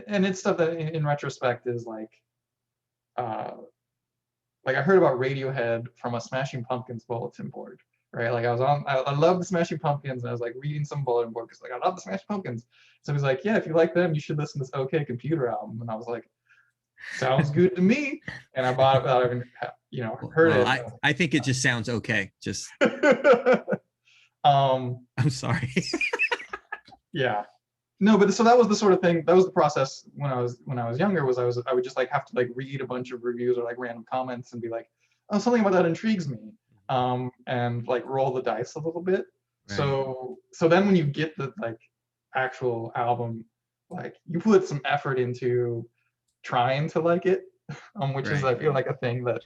and it's stuff that in retrospect is uh, like I heard about Radiohead from a Smashing Pumpkins bulletin board, right? Like I love the Smashing Pumpkins, and I was like reading some bulletin board because like I love the Smashing Pumpkins. So he's like, yeah, if you like them, you should listen to this OK Computer album. And I was like, sounds good to me. And I bought it without even, heard Well, it. I think it just sounds okay. Just um, I'm sorry. yeah. No, but so that was the sort of thing. That was the process when I was younger. I would just like have to like read a bunch of reviews or like random comments and be like, oh, something about that intrigues me, and like roll the dice a little bit. Right. So then when you get the like actual album, like you put some effort into trying to like it, which is Right. I feel like a thing that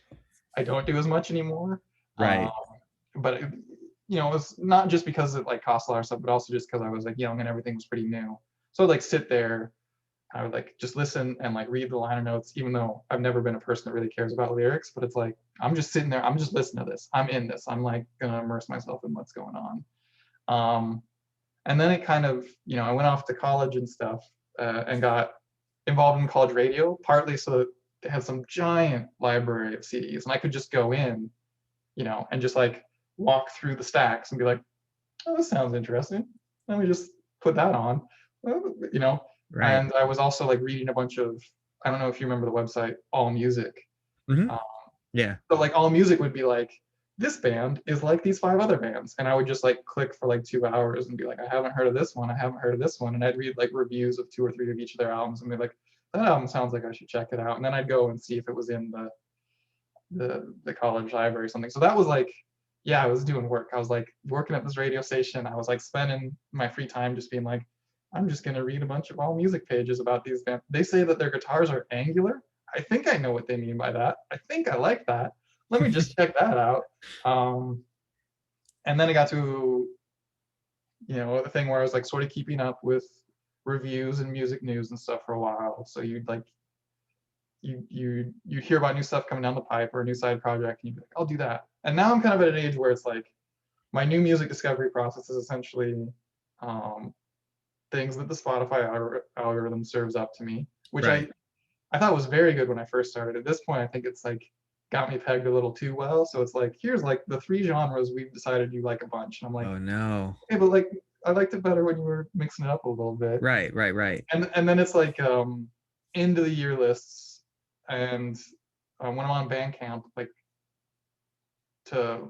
I don't do as much anymore. Um, Right. but it's not just because it like costs a lot of stuff, but also just because I was like young and everything was pretty new. So I'd like sit there, I would like just listen and like read the liner notes, even though I've never been a person that really cares about lyrics. But it's like I'm just sitting there, I'm just listening to this, I'm in this, I'm like gonna immerse myself in what's going on. Um, and then it kind of, I went off to college and stuff, and got involved in college radio, partly so that it had some giant library of CDs, and I could just go in, and just like walk through the stacks and be like, oh, this sounds interesting. Let me just put that on, you know. Right. And I was also like reading a bunch of, I don't know if you remember the website All Music. Hmm. Um, Yeah. so like All Music would be like, this band is like these 5 other bands, and I would just like click for like 2 hours and be like, I haven't heard of this one, I haven't heard of this one, and I'd read like reviews of 2 or 3 of each of their albums and be like, that album sounds like I should check it out, and then I'd go and see if it was in the college library or something. So that was like, yeah, I was doing work. I was like working at this radio station. I was like spending my free time just being like, I'm just gonna read a bunch of All Music pages about these bands. They say that their guitars are angular. I think I know what they mean by that. I think I like that. Let me just check that out. Um, and then it got to, the thing where I was like sort of keeping up with reviews and music news and stuff for a while. So you'd like you hear about new stuff coming down the pipe or a new side project, and you'd be like, I'll do that. And now I'm kind of at an age where it's like my new music discovery process is essentially um, things that the Spotify algorithm serves up to me, which Right. I thought was very good when I first started. At this point, I think it's like got me pegged a little too well. So it's like, here's like the 3 genres we've decided you like a bunch. And I'm like, Oh no. okay, but like I liked it better when you were mixing it up a little bit. Right. Right. Right. And then it's like end of the year lists, and when I'm on Bandcamp, like to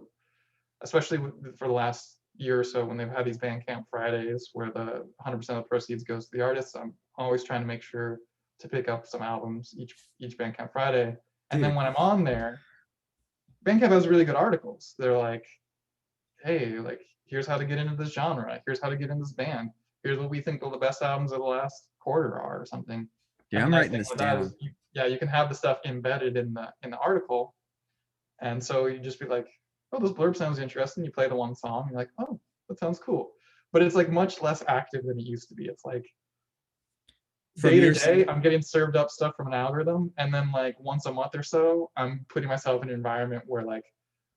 especially for the last year or so when they've had these Bandcamp Fridays where the 100% of the proceeds goes to the artists, I'm always trying to make sure to pick up some albums each Bandcamp Friday. And then Dude. when I'm on there, Bandcamp has really good articles. They're like, hey, like here's how to get into this genre. Here's how to get into this band. Here's what we think the best albums of the last quarter are, or something. Dude, And the I'm nice writing thing this with that down. is, you can have the stuff embedded in the article, and so you just be like, oh, this blurb sounds interesting. You play the one song, you're like, oh, that sounds cool. But it's like much less active than it used to be. It's like From day to your day, I'm getting served up stuff from an algorithm, and then like once a month or so, I'm putting myself in an environment where like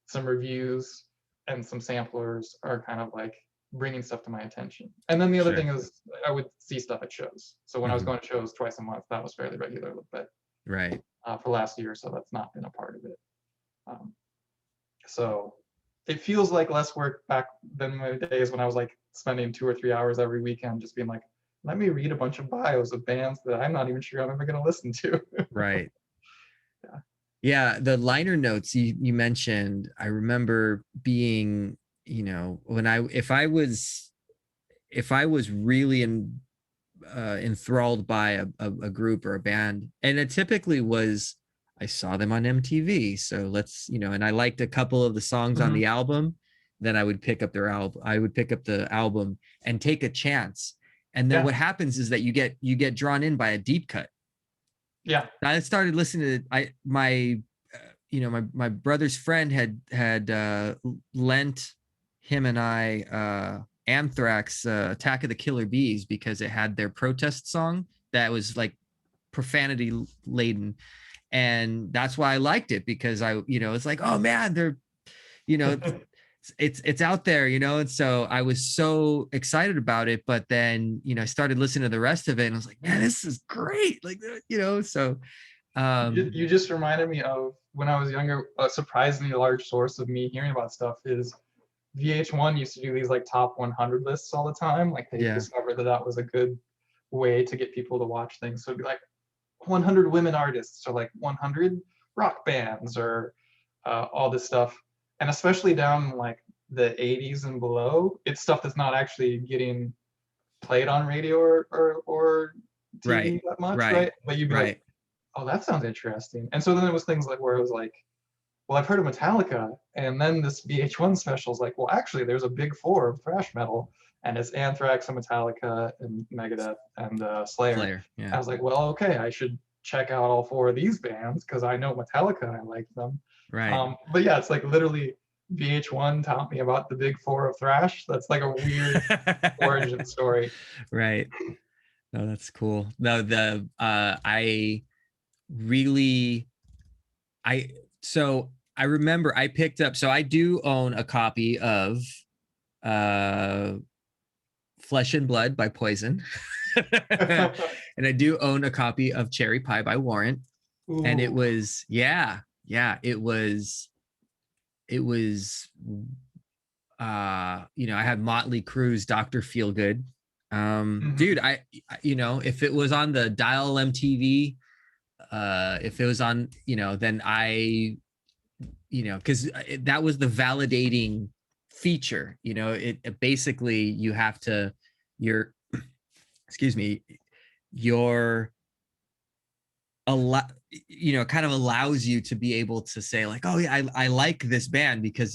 some reviews and some samplers are kind of like bringing stuff to my attention. And then the other Sure. thing is I would see stuff at shows. So when I was Hmm. going to shows twice a month, that was fairly regular. But Right. for the last year or so, that's not been a part of it. Um, so it feels like less work back than the days when I was like spending 2 or 3 hours every weekend just being like, let me read a bunch of bios of bands that I'm not even sure I'm ever going to listen to. Right. Yeah. Yeah, the liner notes you mentioned, I remember being, when if I was really enthralled by a group or a band, and it typically was, I saw them on MTV, so and I liked a couple of the songs on Mm-hmm. the album, then I would pick up their album. I would pick up the album and take a chance. And then Yeah. what happens is that you get drawn in by a deep cut. Yeah. I started listening to my brother's friend had lent him and I Anthrax Attack of the Killer Bees because it had their protest song that was like profanity laden, and that's why I liked it, because it's like, oh man, they're you know it's out there, and so I was so excited about it. But then I started listening to the rest of it and I was like, man, this is great, like, so You just reminded me of when I was younger, a surprisingly large source of me hearing about stuff is VH1 used to do these like top 100 lists all the time. Like they yeah, discovered that that was a good way to get people to watch things. So it'd be like 100 women artists or like 100 rock bands or all this stuff. And especially down in like the 80s and below, it's stuff that's not actually getting played on radio or right, TV that much, right, right? But you'd be like, right. oh, that sounds interesting. And so then there was things like where it was like, well, I've heard of Metallica, and then this VH1 special is like, well, actually, there's a big four of thrash metal, and it's Anthrax and Metallica and Megadeth and Slayer. Slayer, yeah. I was like, well, okay, I should check out all four of these bands because I know Metallica and I like them. Right. But yeah, it's like literally VH1 taught me about the big four of thrash. That's like a weird origin story. Right. No, that's cool. No, really I so I remember I picked up, so I do own a copy of uh Flesh and Blood by Poison. And I do own a copy of Cherry Pie by Warrant. And it Ooh. was, yeah, it was I had Motley Crue's Dr. Feelgood. Mhm. Dude, if it was on the Dial MTV, if it was on, then because that was the validating feature. It basically, you have to, your excuse me, your a lot, kind of allows you to be able to say like, oh yeah, I like this band because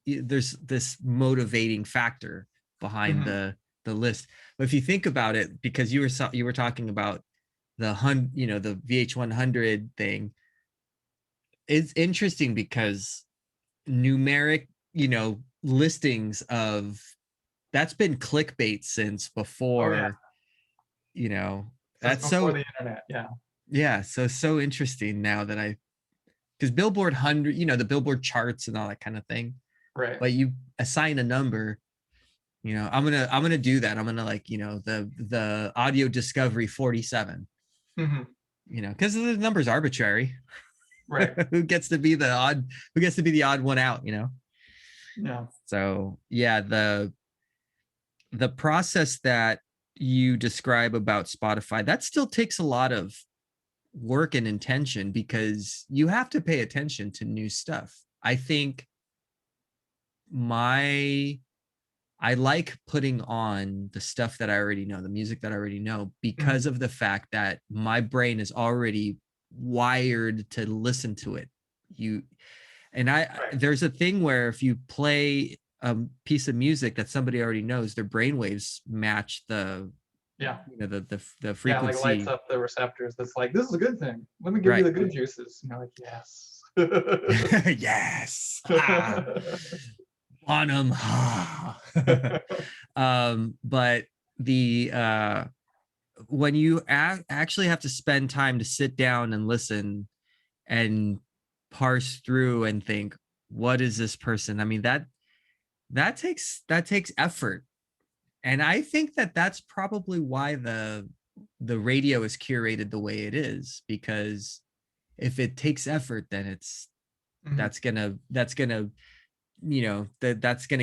there's this motivating factor behind Mhm. the list. But if you think about it, because you were talking about the VH100 thing, it's interesting because numeric, listings of that's been clickbait since Oh yeah, before, you know, since that's before so, the internet. Yeah. yeah, so interesting now that because Billboard 100, the Billboard charts and all that kind of thing, Right. but you assign a number, I'm gonna do that. I'm gonna, like, the audio discovery 47, Mhm. because the number's arbitrary. Right. Who gets to be the odd one out. Yeah. So yeah, the process that you describe about Spotify, that still takes a lot of work and intention, because you have to pay attention to new stuff. I think my I like putting on the stuff that I already know, the music that I already know, Mhm. because of the fact that my brain is already wired to listen to it. You and I Right. There's a thing where if you play a piece of music that somebody already knows, their brainwaves match Yeah. the Yeah, like lights frequency. up the receptors. That's like, this is a good thing. Let me give you Right. the good juices. And you're like, yes. Yes. Bonham. But the when you actually have to spend time to sit down and listen and parse through and think, what is this person? I mean, that takes effort. And I think that that's probably why the radio is curated the way it is, because if it takes effort, then Mhm. that's gonna that's gonna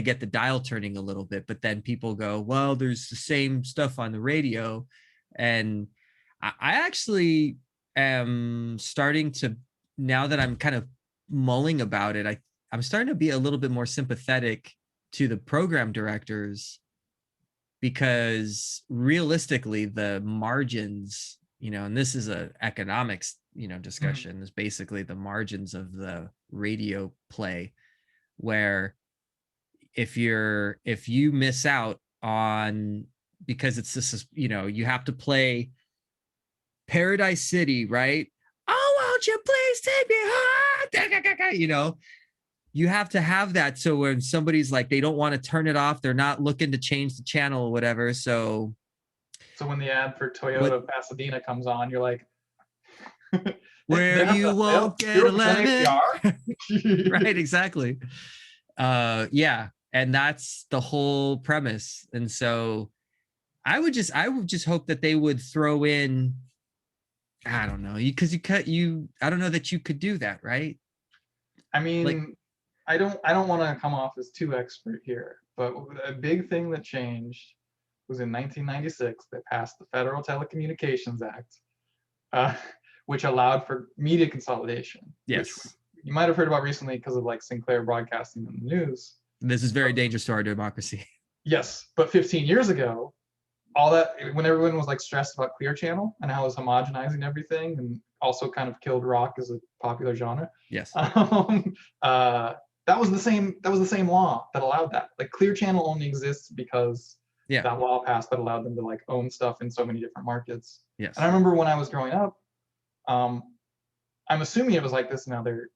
get the dial turning a little bit. But then people go, well, there's the same stuff on the radio. And I actually am starting to, now that I'm kind of mulling about it, I'm starting to be a little bit more sympathetic to the program directors, because realistically the margins, and this is a economics Mhm. discussion, is basically the margins of the radio play, where if you miss out on, because it's this is you have to play Paradise City, right? Oh, won't you please take me home? You have to have that, so when somebody's like, they don't want to turn it off, they're not looking to change the channel or whatever. So So when the ad for what, Toyota Pasadena comes on, you're like, they where have you that sale, won't get 0% 11. APR. Right, exactly. Yeah, and that's the whole premise. And so I would just hope that they would throw in, I don't know, because I don't know that you could do that, right? I Like, mean, I don't want to come off as too expert here, but a big thing that changed was in 1996. They passed the Federal Telecommunications Act, uh, which allowed for media consolidation, which yes, you might have heard about recently because of like Sinclair broadcasting in the news. this is very dangerous to our democracy. Yes, but 15 years ago, all that when everyone was like stressed about Clear Channel and how it was homogenizing everything and also kind of killed rock as a popular genre. Yes. Um, that was the same. That was the same law that allowed that. Like Clear Channel only exists because Yeah. that law passed that allowed them to like own stuff in so many different markets. And I Yes. remember when I was growing up, um, I'm assuming it was like this in other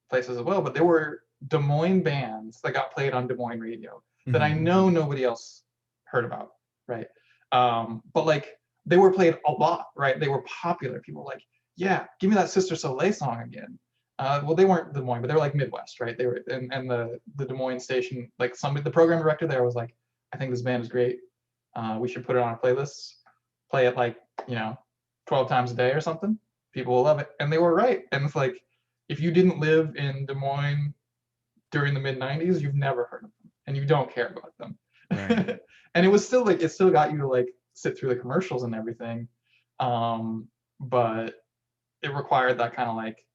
places as well, but there were Des Moines bands that got played on Des Moines radio that I Mm-hmm. know nobody else heard about, right? But like they were played a lot, right? They were popular. People were like, yeah, give me that Sister Soleil song again. Well, they weren't Des Moines, but they were like Midwest, right? They were, and the Des Moines station, like the program director there was like, I think this band is great. We should put it on a playlist, play it like, you know, 12 times a day or something. People will love it. And they were right. And it's like, if you didn't live in Des Moines during the mid 90s, you've never heard of them and you don't care about them. Right. And it was still like, it still got you to like sit through the commercials and everything. But it required that kind of like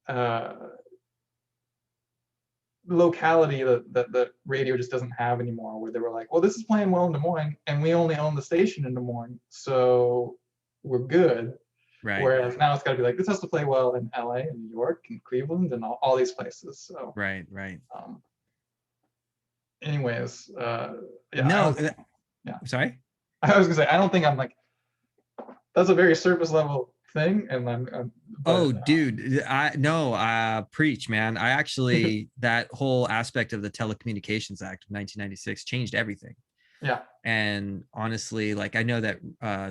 uh, locality that the radio just doesn't have anymore, where they were like, well, this is playing well in Des Moines and we only own the station in Des Moines, so we're good. Right. Whereas now it's got to be like, this has to play well in LA and New York and Cleveland and all these places. So, Right. Right. um, anyways, yeah, I No, don't think, yeah, sorry. I was gonna say, I don't think I'm like, that's a very surface level thing. And but Oh, dude, I no, preach, man. I actually, that whole aspect of the Telecommunications Act of 1996 changed everything. yeah, And honestly, like, I know that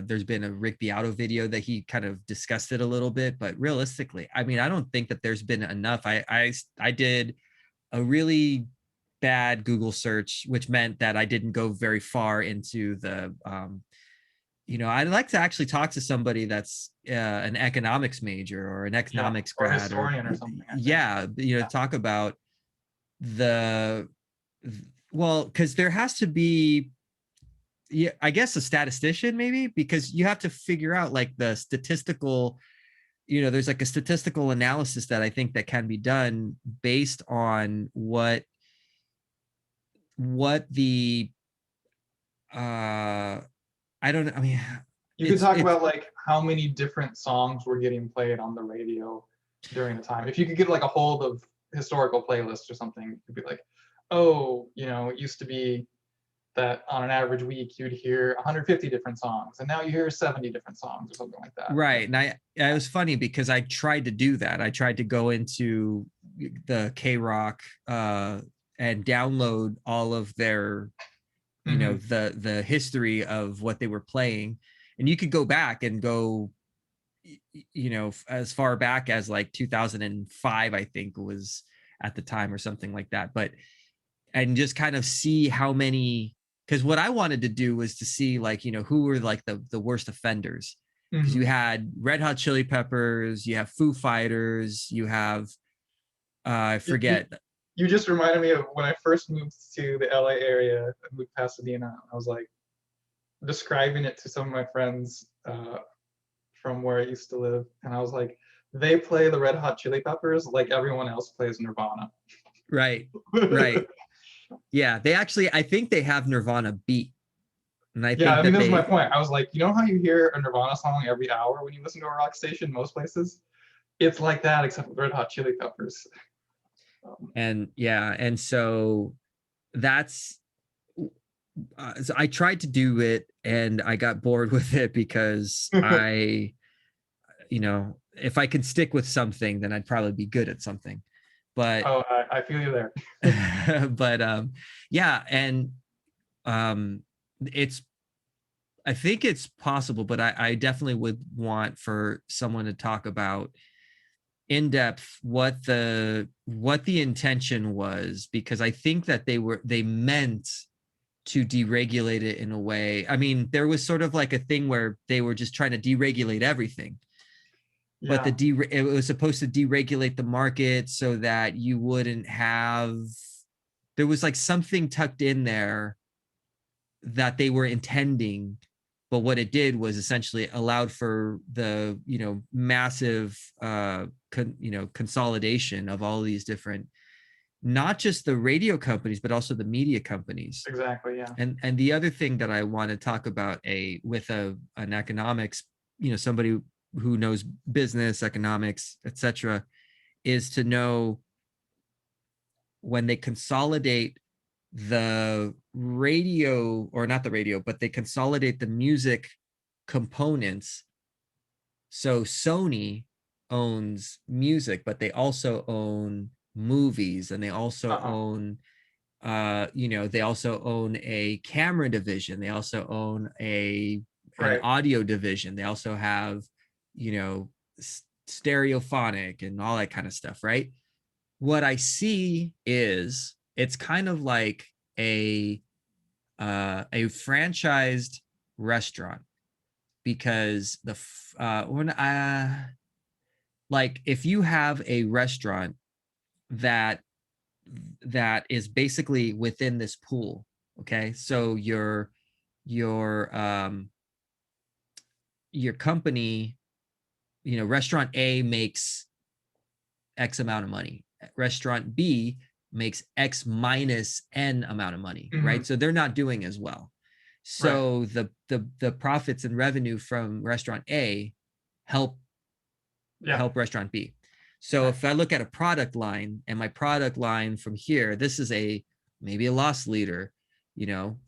there's been a Rick Beato video that he kind of discussed it a little bit, but realistically, I mean, I don't think that there's been enough. I did a really bad Google search, which meant that I didn't go very far into the I'd like to actually talk to somebody that's an economics major or an yeah, economics or grad, or historian or something, I think. yeah, Yeah. talk about the, well, because there has to be, yeah, I guess a statistician maybe, because you have to figure out like the statistical, there's like a statistical analysis that I think that can be done based on what the I don't know. I mean, You could talk it's about like how many different songs were getting played on the radio during the time. If you could get like a hold of historical playlists or something, you could be like, oh, you know, it used to be that on an average week you'd hear 150 different songs, and now you hear 70 different songs or something like that. right. And it was funny because I tried to do that. I tried to go into the K Rock and download all of their, Mm-hmm. the history of what they were playing. And you could go back and go, as far back as like 2005, I think was at the time, or something like that. But and just kind of see how many, because what I wanted to do was to see like, who were like the worst offenders. Because you Mhm. had Red Hot Chili Peppers, you have Foo Fighters, you have I You, you, forget. you just reminded me of when I first moved to the LA area, I moved Pasadena. I was like describing it to some of my friends from where I used to live, and I was like, they play the Red Hot Chili Peppers like everyone else plays Nirvana. Right, right. Yeah, they actually, I think they have Nirvana beat. And I Yeah, think I mean, that that was my they, point. I was like, you know how you hear a Nirvana song every hour when you listen to a rock station most places? It's like that, except with Red Hot Chili Peppers. and yeah, and so that's, so I tried to do it and I got bored with it because if I could stick with something, then I'd probably be good at something. But, Oh, I feel you there. but, yeah. And, um, it's, I think it's possible, but I definitely would want for someone to talk about in depth what the intention was, because I think that they meant to deregulate it in a way. I mean, there was sort of like a thing where they were just trying to deregulate everything, but Yeah, it was supposed to deregulate the market so that you wouldn't have, there was like something tucked in there that they were intending, but what it did was essentially allowed for the massive consolidation of all these different, not just the radio companies but also the media companies. exactly. Yeah. And the other thing that I want to talk about with an economics, somebody who knows business, economics, etc., is to know when they consolidate the radio, or not the radio, but they consolidate the music components. So Sony owns music, but they also own movies, and they also Uh-huh. own they also own a camera division. They also own an Right. audio division. They also have, you know, stereophonic and all that kind of stuff, right? What I see is it's kind of like a franchised restaurant, because when like if you have a restaurant that is basically within this pool, okay, so your your company, restaurant A makes X amount of money, restaurant B makes X minus N amount of money, Hmm. right? So they're not doing as well. Right. So the profits and revenue from restaurant A help Yeah. restaurant B. So Right. if I look at a product line, and my product line from here, this is maybe a loss leader,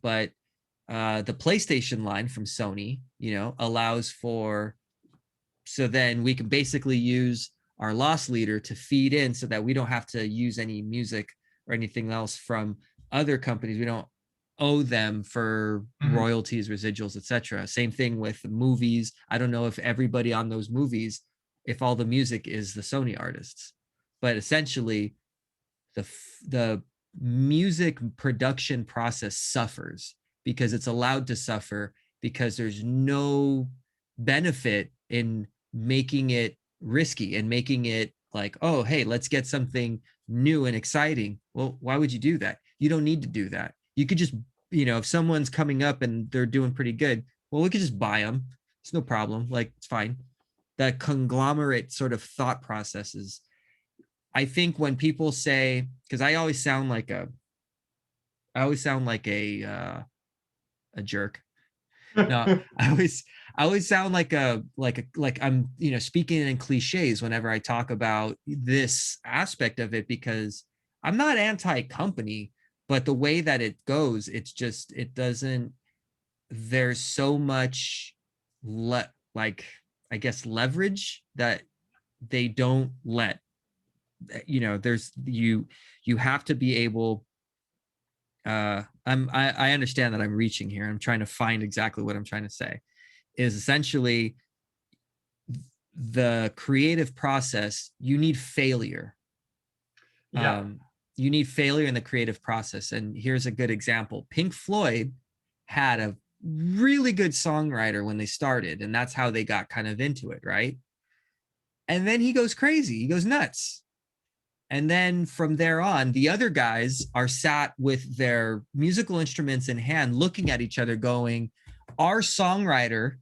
but the PlayStation line from Sony, allows for, so then we can basically use our loss leader to feed in so that we don't have to use any music or anything else from other companies. We don't owe them for Hmm. royalties, residuals, etc. Same thing with movies. I don't know if everybody on those movies, if all the music is the Sony artists, but essentially the music production process suffers because it's allowed to suffer, because there's no benefit in making it risky and making it like, oh, hey, let's get something new and exciting. Well, why would you do that? You don't need to do that. You could just, if someone's coming up and they're doing pretty good, well, we could just buy them. It's no problem. Like, it's fine. That conglomerate sort of thought processes, I think when people say, because I always sound like a jerk. No, I always sound like like I'm, speaking in cliches whenever I talk about this aspect of it, because I'm not anti-company, but the way that it goes, it doesn't, there's so much like, I guess, leverage that they don't let, there's you have to be able, I understand that I'm reaching here. I'm trying to find exactly what I'm trying to say, is essentially the creative process, you need failure. Yeah. you need failure in the creative process. And here's a good example. Pink Floyd had a really good songwriter when they started, and that's how they got kind of into it, right? And then he goes crazy, he goes nuts. And then from there on, the other guys are sat with their musical instruments in hand, looking at each other, going, our songwriter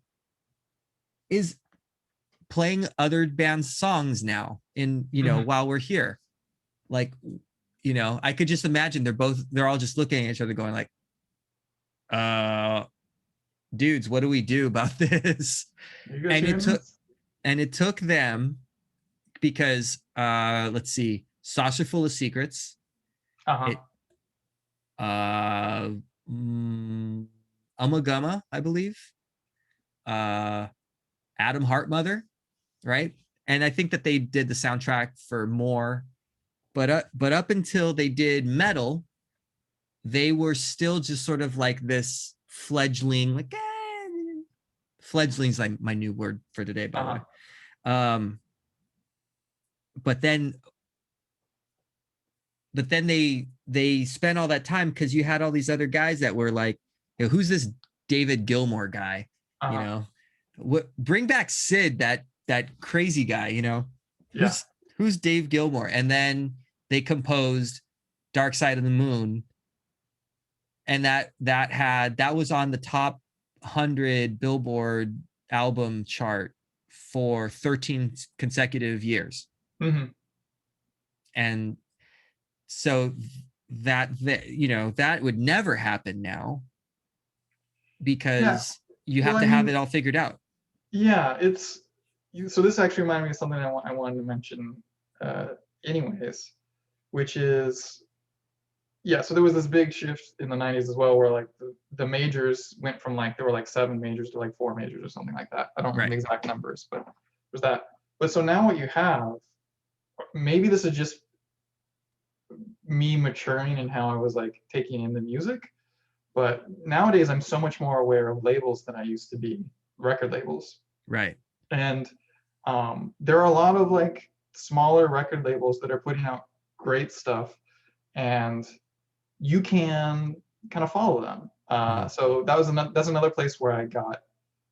is playing other bands' songs now in, while we're here. Like, I could just imagine they're all just looking at each other going like, dudes, what do we do about this? And it took them, because let's see, Saucer Full of Secrets, it Ummagumma, I believe, Adam Hartmother, right? And I think that they did the soundtrack for more, but up until they did Metal, they were still just sort of like this fledgling, like fledgling's like my new word for today, by the way. But then they spent all that time, because you had all these other guys that were like, who's this David Gilmour guy? What, bring back Sid, that crazy guy, who's Dave Gilmour? And then they composed Dark Side of the Moon, and that was on the top 100 Billboard album chart for 13 consecutive years. And so that would never happen now, because you have to have it all figured out. Yeah, so this actually reminded me of something I wanted to mention anyways, which is, so there was this big shift in the 90s as well, where like the majors went from like, there were like 7 majors to like 4 majors or something like that. I don't remember the exact numbers, but there's that. But so now what you have, maybe this is just me maturing in how I was like taking in the music, but nowadays I'm so much more aware of labels than I used to be, record labels. Right. And there are a lot of like smaller record labels that are putting out great stuff, and you can kind of follow them. So that's another place where I got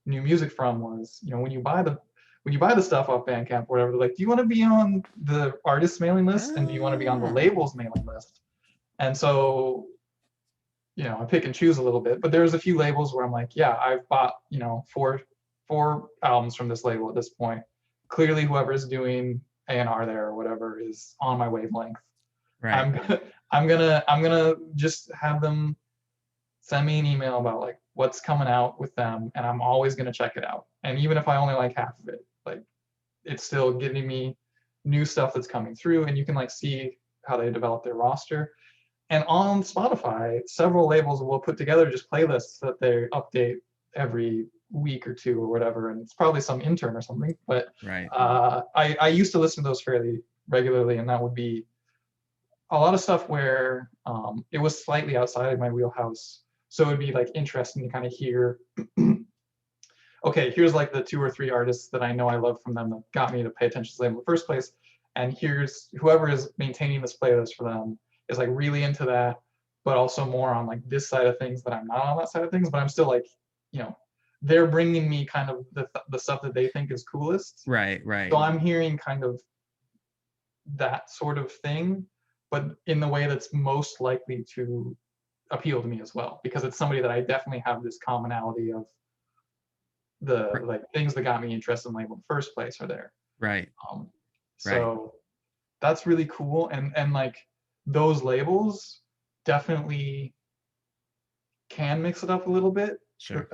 new music from, was, when you buy the stuff off Bandcamp or whatever, they're like, do you want to be on the artist mailing list, and do you want to be on the labels mailing list? And so, I pick and choose a little bit, but there's a few labels where I'm like, yeah, I've bought, 4 albums from this label at this point. Clearly, whoever's doing A&R there or whatever is on my wavelength. Right. I'm gonna just have them send me an email about like what's coming out with them, and I'm always gonna check it out. And even if I only like half of it, like, it's still giving me new stuff that's coming through, and you can like see how they develop their roster. And on Spotify, several labels will put together just playlists that they update every week or 2 or whatever, and it's probably some intern or something. But I used to listen to those fairly regularly, and that would be a lot of stuff where it was slightly outside of my wheelhouse. So it would be like interesting to kind of hear, okay, here's like the 2 or 3 artists that I know I love from them that got me to pay attention to them in the first place. And here's whoever is maintaining this playlist for them is like really into that, but also more on like this side of things that I'm not on that side of things, but I'm still like, they're bringing me kind of the stuff that they think is coolest. Right. So I'm hearing kind of that sort of thing, but in the way that's most likely to appeal to me as well, because it's somebody that I definitely have this commonality of the like things that got me interested in label in the first place are there. Right. So that's really cool. And like those labels definitely can mix it up a little bit. Sure.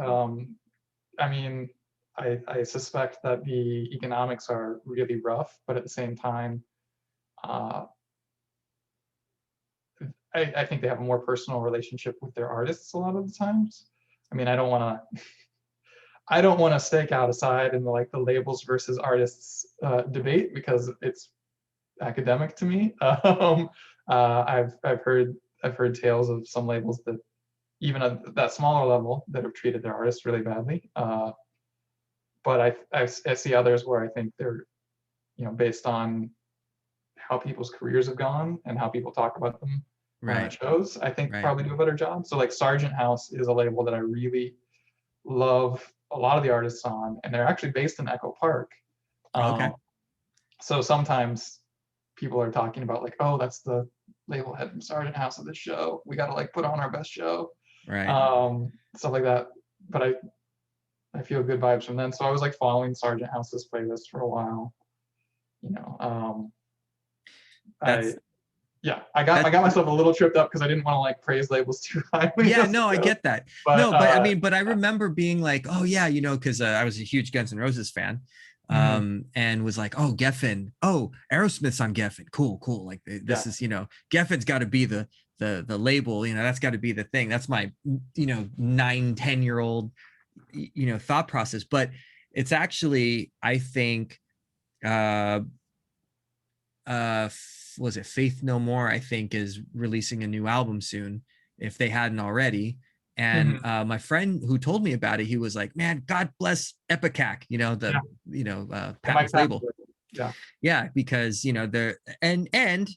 I mean, I suspect that the economics are really rough, but at the same time, I think they have a more personal relationship with their artists a lot of the times. I mean, I don't want to stake out a side in the labels versus artists debate, because it's academic to me. I've heard tales of some labels that even at that smaller level that have treated their artists really badly. But I see others where I think they're, based on how people's careers have gone and how people talk about them at Right. shows, I think Right. probably do a better job. So like Sargent House is a label that I really love a lot of the artists on, and they're actually based in Echo Park. Okay. Um, so sometimes people are talking about like, oh, that's the label head from Sargent House at this show. We got to like put on our best show, Right. stuff like that. But I feel good vibes from them. So I was like following Sargent House's playlist for a while. You know, I That's I got myself a little tripped up because I didn't want to like praise labels too highly. Yeah, no, I get that. But No, but I mean, but I remember being like, oh yeah, because I was a huge Guns N' Roses fan, mhm, and was like, oh Geffen, oh Aerosmith's on Geffen, cool, cool. Like yeah, this is, Geffen's got to be the label, that's got to be the thing. That's my 9-10 year old thought process. But it's actually, I think, uh was it Faith No More, I think, is releasing a new album soon, if they hadn't already. And mhm, my friend who told me about it, he was like, man, God bless Epicac, yeah, yeah, Mike Patton's Patton's label. label. Yeah, Yeah, because they're and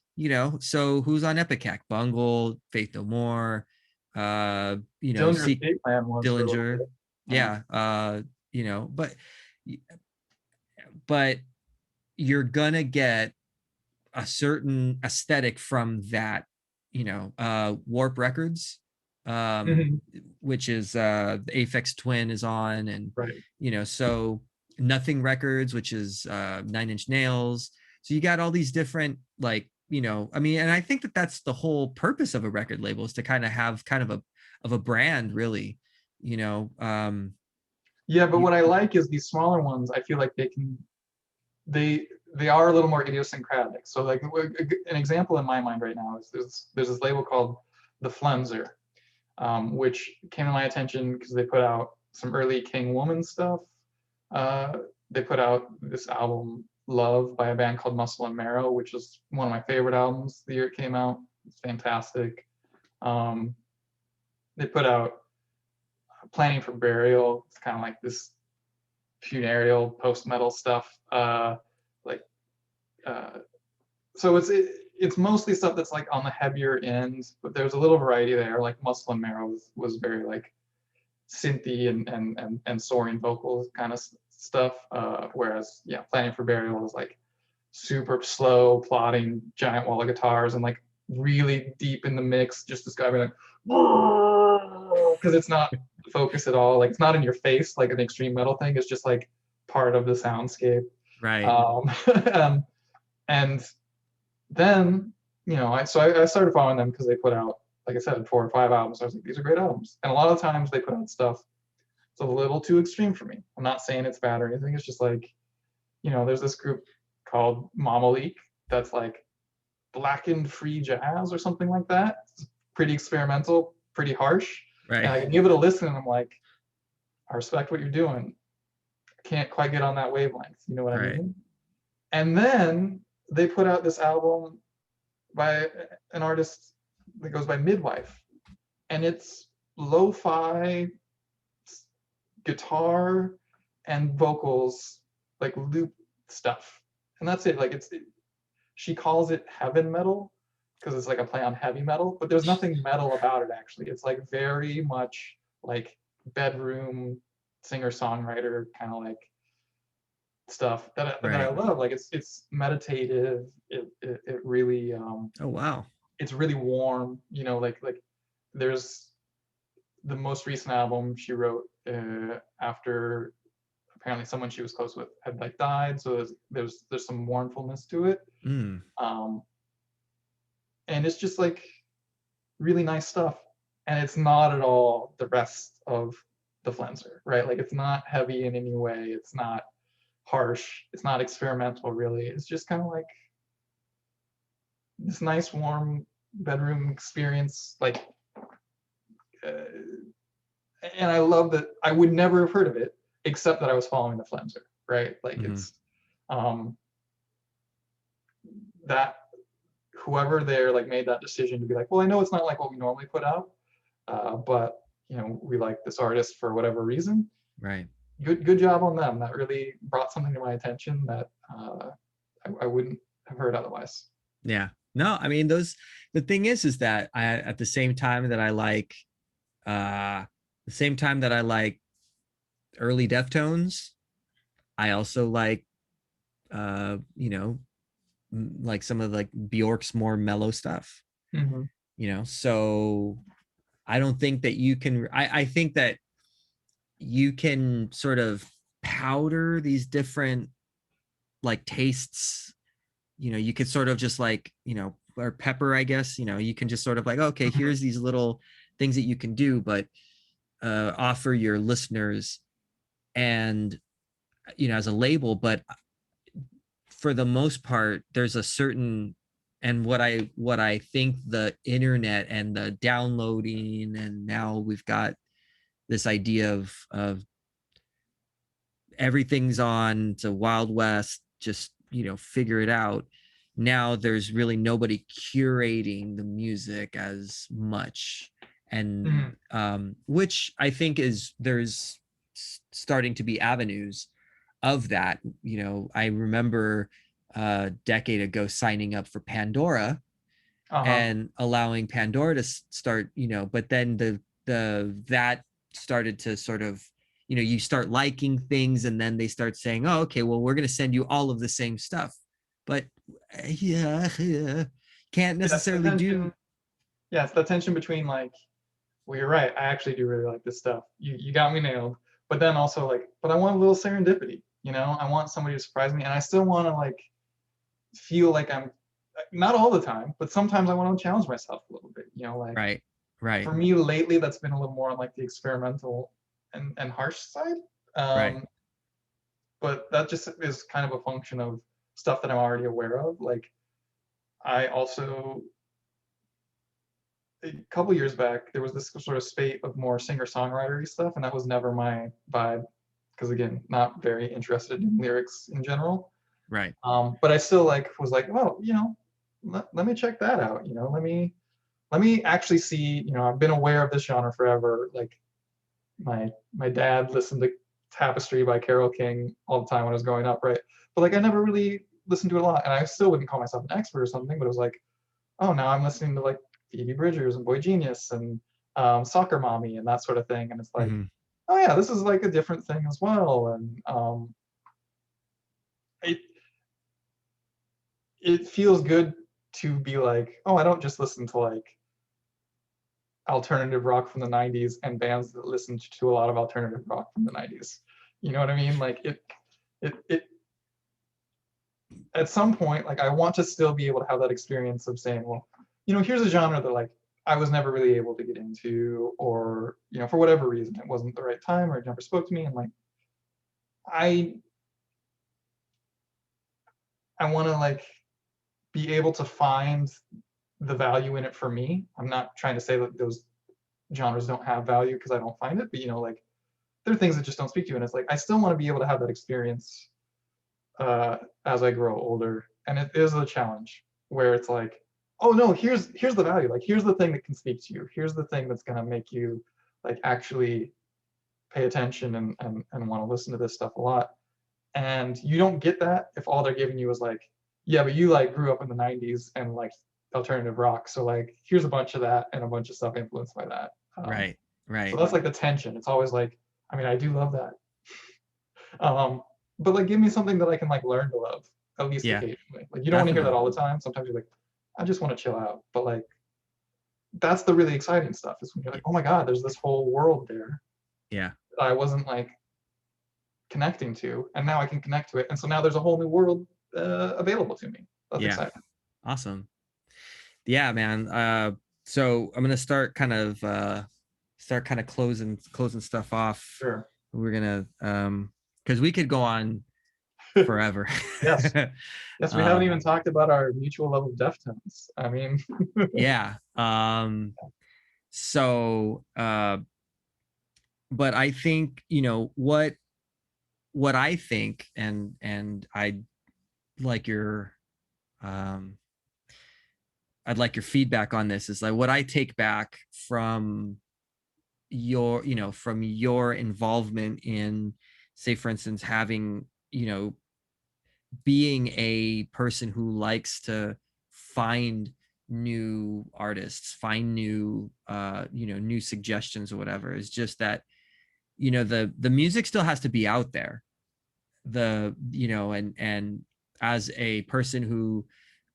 so who's on Epicac? Bungle, Faith No More, Dillinger Seek, Escape Plan was for a little Dillinger. bit. Yeah. Yeah, but but you're gonna get a certain aesthetic from that, Warp Records, um, Mhm, which is the Aphex Twin is on, and right. so Nothing Records, which is 9 Inch Nails. So you got all these different, like, I mean, and I think that that's the whole purpose of a record label, is to kind of have kind of a brand, really, you know. Yeah, but You, what I like is these smaller ones. I feel like they they are a little more idiosyncratic. So like an example in my mind right now is there's this label called the Flenser, which came to my attention because they put out some early King Woman stuff. Uh, they put out this album Love by a band called Muscle and Marrow, which is one of my favorite albums the year it came out. It's fantastic. Um, they put out Planning for Burial. It's kind of like this funereal post metal stuff. Like uh, so it's mostly stuff that's like on the heavier end, but there's a little variety there. Like Muscle and Marrow was very like synthy and soaring vocals kind of stuff. Whereas yeah, Planning for Burial is like super slow, plodding, giant wall of guitars and like really deep in the mix. Just this guy being like, because it's not the focus at all. Like it's not in your face like an extreme metal thing. It's just like part of the soundscape. right, Um, and then I started following them because they put out, like I said, 4 or 5 albums. I was like, these are great albums. And a lot of times they put out stuff it's a little too extreme for me. I'm not saying it's bad or anything. It's just like, there's this group called Mama Leak that's like blackened free jazz or something like that. It's pretty experimental, pretty harsh. And right, I give it a listen and I'm like, I respect what you're doing. I can't quite get on that wavelength. You know what I right, mean? And then they put out this album by an artist that goes by Midwife. And it's lo-fi guitar and vocals, like loop stuff. And that's it. Like she calls it heaven metal because it's like a play on heavy metal, but there's nothing metal about it actually. It's like very much like bedroom singer-songwriter kind of like stuff that I right. love. Like it's meditative. It really Oh wow. it's really warm. Like there's the most recent album she wrote after apparently someone she was close with had like died. So there's some mournfulness to it. Mm, Um, and it's just like really nice stuff. And it's not at all the rest of the Flenser, right? Like it's not heavy in any way. It's not harsh. It's not experimental really. It's just kind of like this nice warm bedroom experience. Like, and I love that I would never have heard of it except that I was following the Flenser, right? Like mm-hmm. it's um, that whoever there like made that decision to be like, well, I know it's not like what we normally put out, but we like this artist for whatever reason. Right. Good job on them. That really brought something to my attention that I wouldn't have heard otherwise. Yeah. No, I mean those. The thing is that I at the same time that I like, uh, the same time that I like early Deftones, I also like, you know, like some of like Bjork's more mellow stuff. Hmm. You know, so I don't think that you can. I think that you can sort of powder these different like tastes. You know, you could sort of just like, you know, or pepper, I guess, you know, you can just sort of like, okay, Hmm. here's these little things that you can do, but offer your listeners and, you know, as a label. But for the most part, there's a certain, and what I think the internet and the downloading, and now we've got this idea of everything's on to Wild West, just, you know, figure it out. Now there's really nobody curating the music as much. And Hmm. which I think is there's starting to be avenues of that. You know, I remember a decade ago signing up for Pandora Uh-huh. and allowing Pandora to start, you know, but then the that started to sort of, you know, you start liking things and then they start saying, oh, okay, well, we're going to send you all of the same stuff. But yeah, can't Yeah, it's the necessarily do. tension. Yeah, it's the tension between like, well, you're right. I actually do really like this stuff. You got me nailed. But then also like, but I want a little serendipity. You know, I want somebody to surprise me, and I still want to like feel like I'm not all the time, but sometimes I want to challenge myself a little bit. You know, like Right, right, for me lately, that's been a little more on like the experimental and harsh side. right. Um, but that just is kind of a function of stuff that I'm already aware of. Like I also a couple years back, there was this sort of spate of more singer-songwritery stuff, and that was never my vibe because again, not very interested in lyrics in general. Right. But I still like was like, oh, you know, let me check that out. You know, let me actually see. You know, I've been aware of this genre forever. Like my dad listened to Tapestry by Carole King all the time when I was growing up, right? But like I never really listened to it a lot, and I still wouldn't call myself an expert or something. But it was like, oh, now I'm listening to like Phoebe Bridgers and Boy Genius and Soccer Mommy and that sort of thing. And it's like, Mm-hmm. oh yeah, this is like a different thing as well. And it it feels good to be like, oh, I don't just listen to like alternative rock from the 90s and bands that listened to a lot of alternative rock from the 90s. You know what I mean? Like it at some point, like I want to still be able to have that experience of saying, well, you know, here's a genre that like I was never really able to get into, or you know, for whatever reason, it wasn't the right time, or it never spoke to me, and like I I want to like be able to find the value in it for me. I'm not trying to say that those genres don't have value because I don't find it, but you know, like there are things that just don't speak to you, and it's like I still want to be able to have that experience uh, as I grow older. And it is a challenge where it's like, oh no, here's the value. Like here's the thing that can speak to you. Here's the thing that's gonna make you like actually pay attention and want to listen to this stuff a lot. And you don't get that if all they're giving you is like, yeah, but you like grew up in the 90s and like alternative rock. So like here's a bunch of that and a bunch of stuff influenced by that. Right, So right. that's like the tension. It's always like, I mean, I do love that. Um, but like, give me something that I can like learn to love at least Yeah, occasionally. Like, you don't want to hear that definitely. all the time. Sometimes you're like, I just want to chill out. But like, that's the really exciting stuff is when you're like, oh my God, there's this whole world there Yeah, that I wasn't like connecting to, and now I can connect to it. And so now there's a whole new world available to me. That's yeah. exciting. Awesome. Yeah, man. So I'm gonna start kind of closing stuff off. Sure. We're gonna because we could go on forever. Yes. Yes, we haven't even um talked about our mutual love of Deftones. I mean, yeah. So but I think, you know, what I think, and like your um I'd like your feedback on this, is like what I take back from your, you know, from your involvement in, say for instance, having, you know, being a person who likes to find new artists, find new new suggestions or whatever. It's just that the music still has to be out there. And as a person who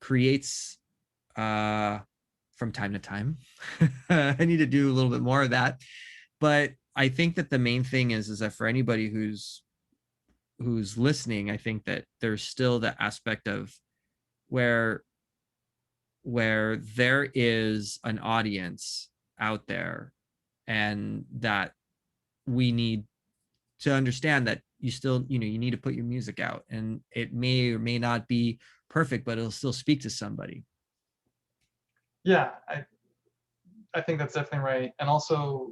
creates from time to time, I need to do a little bit more of that. But I think that the main thing is that for anybody who's listening, I think that there's still the aspect of where there is an audience out there, and that we need to understand that you still you need to put your music out, and it may or may not be perfect, but it'll still speak to somebody. Yeah, I think that's definitely right. And also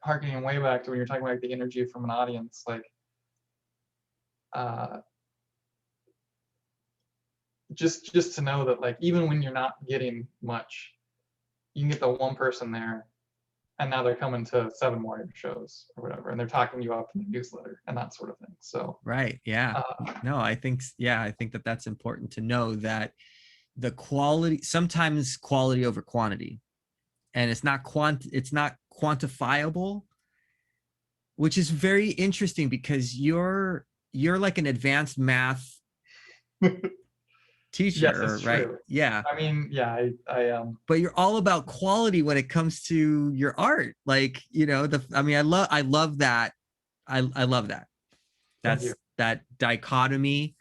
harkening way back to when you're talking about like, the energy from an audience, like uh, just to know that like even when you're not getting much, you can get the one person there, and now they're coming to 7 more shows or whatever, and they're talking you up in the newsletter and that sort of thing. So Right. Yeah. No, I think that that's important to know, that the quality, sometimes quality over quantity, and it's not quantifiable, which is very interesting because you're like an advanced math yes, it's teacher, right? true. Yeah. I mean, yeah, I But you're all about quality when it comes to your art. Like, I love that. I love that. thank you. That dichotomy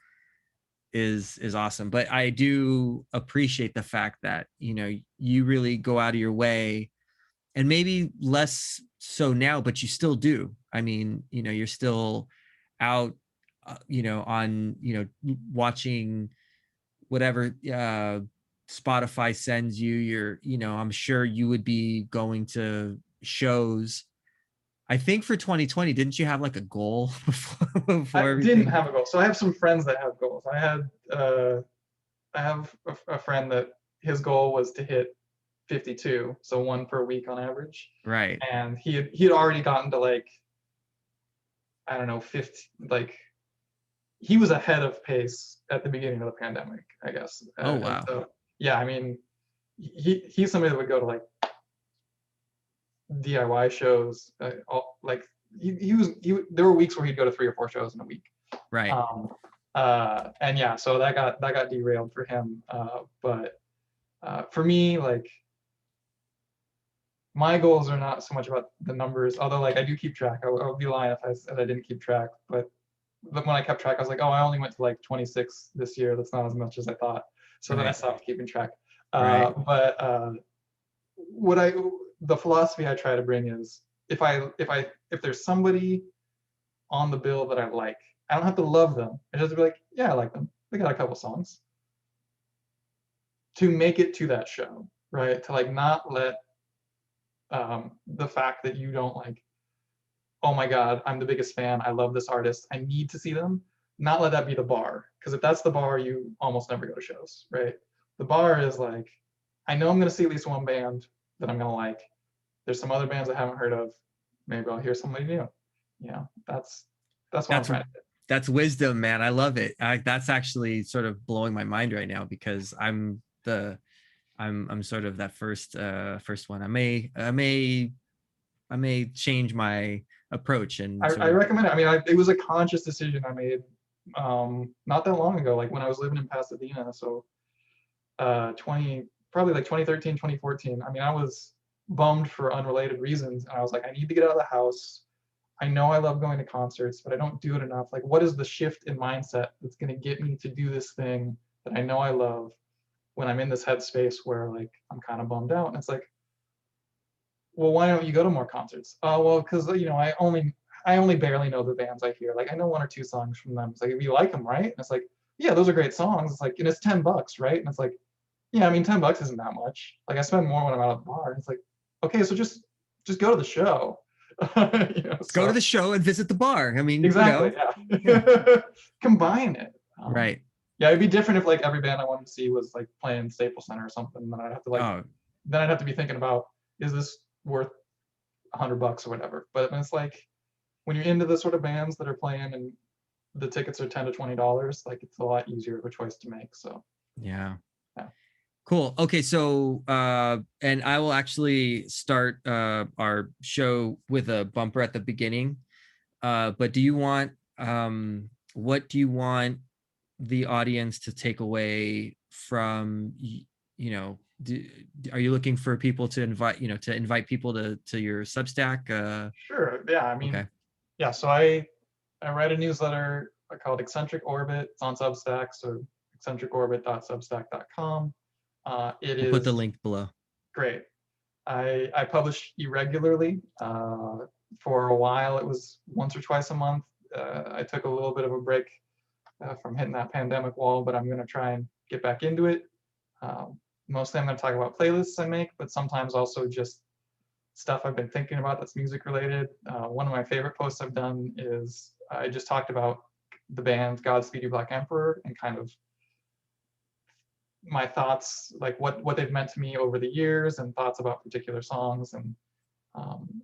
is awesome. But I do appreciate the fact that, you really go out of your way, and maybe less so now, but you still do. I mean, you're still out, on, watching whatever Spotify sends you. I'm sure you would be going to shows. I think for 2020, didn't you have like a goal before I didn't everything? have a goal. So I have some friends that have goals. I have a friend that his goal was to hit 52, so one per week on average. Right. And he had already gotten to like, I don't know, 50, like he was ahead of pace at the beginning of the pandemic, I guess. Oh, And wow. so yeah, I mean, he's somebody that would go to like DIY shows, like there were weeks where he'd go to 3 or 4 shows in a week. Right. Um, and yeah, so that got derailed for him. But for me, like my goals are not so much about the numbers, although like I do keep track. I would be lying if I said I didn't keep track. But when I kept track, I was like, oh, I only went to like 26 this year. That's not as much as I thought. So then I Right. stopped keeping track. Right. But what the philosophy I try to bring is if there's somebody on the bill that I like, I don't have to love them. I just be like, yeah, I like them. They got a couple songs. To make it to that show, right? To like not let the fact that you don't like, oh my God, I'm the biggest fan. I love this artist. I need to see them. Not let that be the bar. Because if that's the bar, you almost never go to shows, right? The bar is like, I know I'm going to see at least one band that I'm going to like. There's some other bands I haven't heard of. Maybe I'll hear somebody new. That's what I'm That's trying to do. that's wisdom, man. I love it. That's actually sort of blowing my mind right now, because I'm sort of that first one. I may change my approach and sort I of. recommend it. I mean, it was a conscious decision I made not that long ago, like when I was living in Pasadena. So 20, probably like 2013, 2014. I mean, I was bummed for unrelated reasons. And I was like, I need to get out of the house. I know I love going to concerts, but I don't do it enough. Like, what is the shift in mindset that's going to get me to do this thing that I know I love when I'm in this headspace where like I'm kind of bummed out? And it's like, well, why don't you go to more concerts? Oh, well, because I only barely know the bands I hear. Like I know 1 or 2 songs from them. It's like, if you like them, right? And it's like, yeah, those are great songs. It's like, and it's $10, right? And it's like, yeah, I mean, $10 isn't that much. Like I spend more when I'm out at the bar. It's like, okay, so just go to the show. Go to So the show and visit the bar. I mean, exactly, yeah. yeah. Combine it. Right. Yeah, it'd be different if like every band I wanted to see was like playing Staples Center or something. Oh, Then I'd have to be thinking about, is this worth $100 or whatever? But it's like when you're into the sort of bands that are playing and the tickets are $10 to $20, like it's a lot easier of a choice to make. So yeah. Yeah. Cool. Okay, so and I will actually start our show with a bumper at the beginning. But do you want what do you want the audience to take away from you know are you looking for people to invite to invite people to your Substack? Sure. Yeah. I mean, Okay, yeah. So I write a newsletter called Eccentric Orbit. It's on Substack, so eccentricorbit.substack.com. It we'll put the is link below. great. I publish irregularly. For a while, it was once or twice a month. I took a little bit of a break from hitting that pandemic wall, but I'm going to try and get back into it. Mostly, I'm going to talk about playlists I make, but sometimes also just stuff I've been thinking about that's music related. One of my favorite posts I've done is I just talked about the band Godspeed You Black Emperor and kind of my thoughts, like what they've meant to me over the years, and thoughts about particular songs. And um,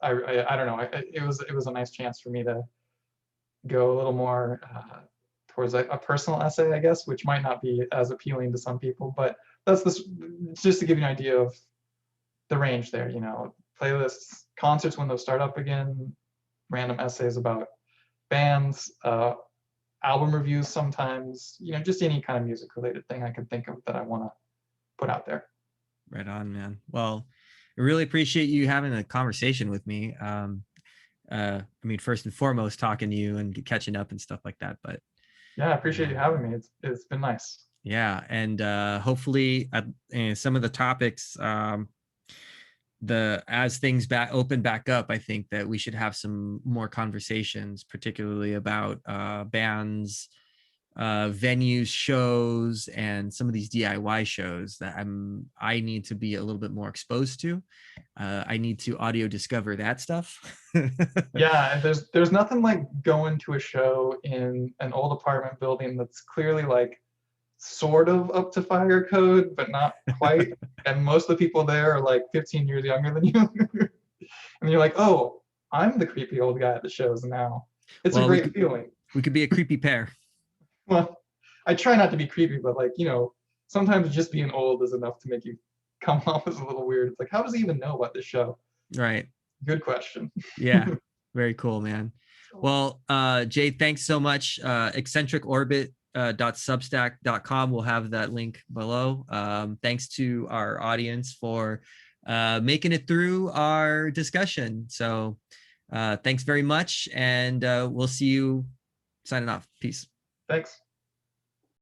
I don't know. It was a nice chance for me to go a little more towards a personal essay, I guess, which might not be as appealing to some people. But that's this just to give you an idea of the range there. You know, playlists, concerts when those start up again, random essays about bands, album reviews sometimes. You know, just any kind of music related thing I can think of that I want to put out there. Right on, man. Well, I really appreciate you having a conversation with me. I mean, first and foremost, talking to you and catching up and stuff like that. But Yeah, I appreciate you um, having me. It's been nice. yeah, and hopefully, some of the topics, the as things back open back up, I think that we should have some more conversations, particularly about bands, venues, shows, and some of these DIY shows that I need to be a little bit more exposed to. I need to audio discover that stuff. Yeah, and there's nothing like going to a show in an old apartment building that's clearly like sort of up to fire code, but not quite. And most of the people there are like 15 years younger than you. And you're like, oh, I'm the creepy old guy at the shows now. It's a Well, great feeling. we could be a creepy pair. Well, I try not to be creepy, but like, you know, sometimes just being old is enough to make you come off as a little weird. It's like, how does he even know about this show? Right. Good question. Yeah. Very cool, man. Well, Jay, thanks so much. Eccentric Orbit .substack.com. We'll have that link below. Thanks to our audience for making it through our discussion. So thanks very much. And we'll see you signing off. Peace. Thanks.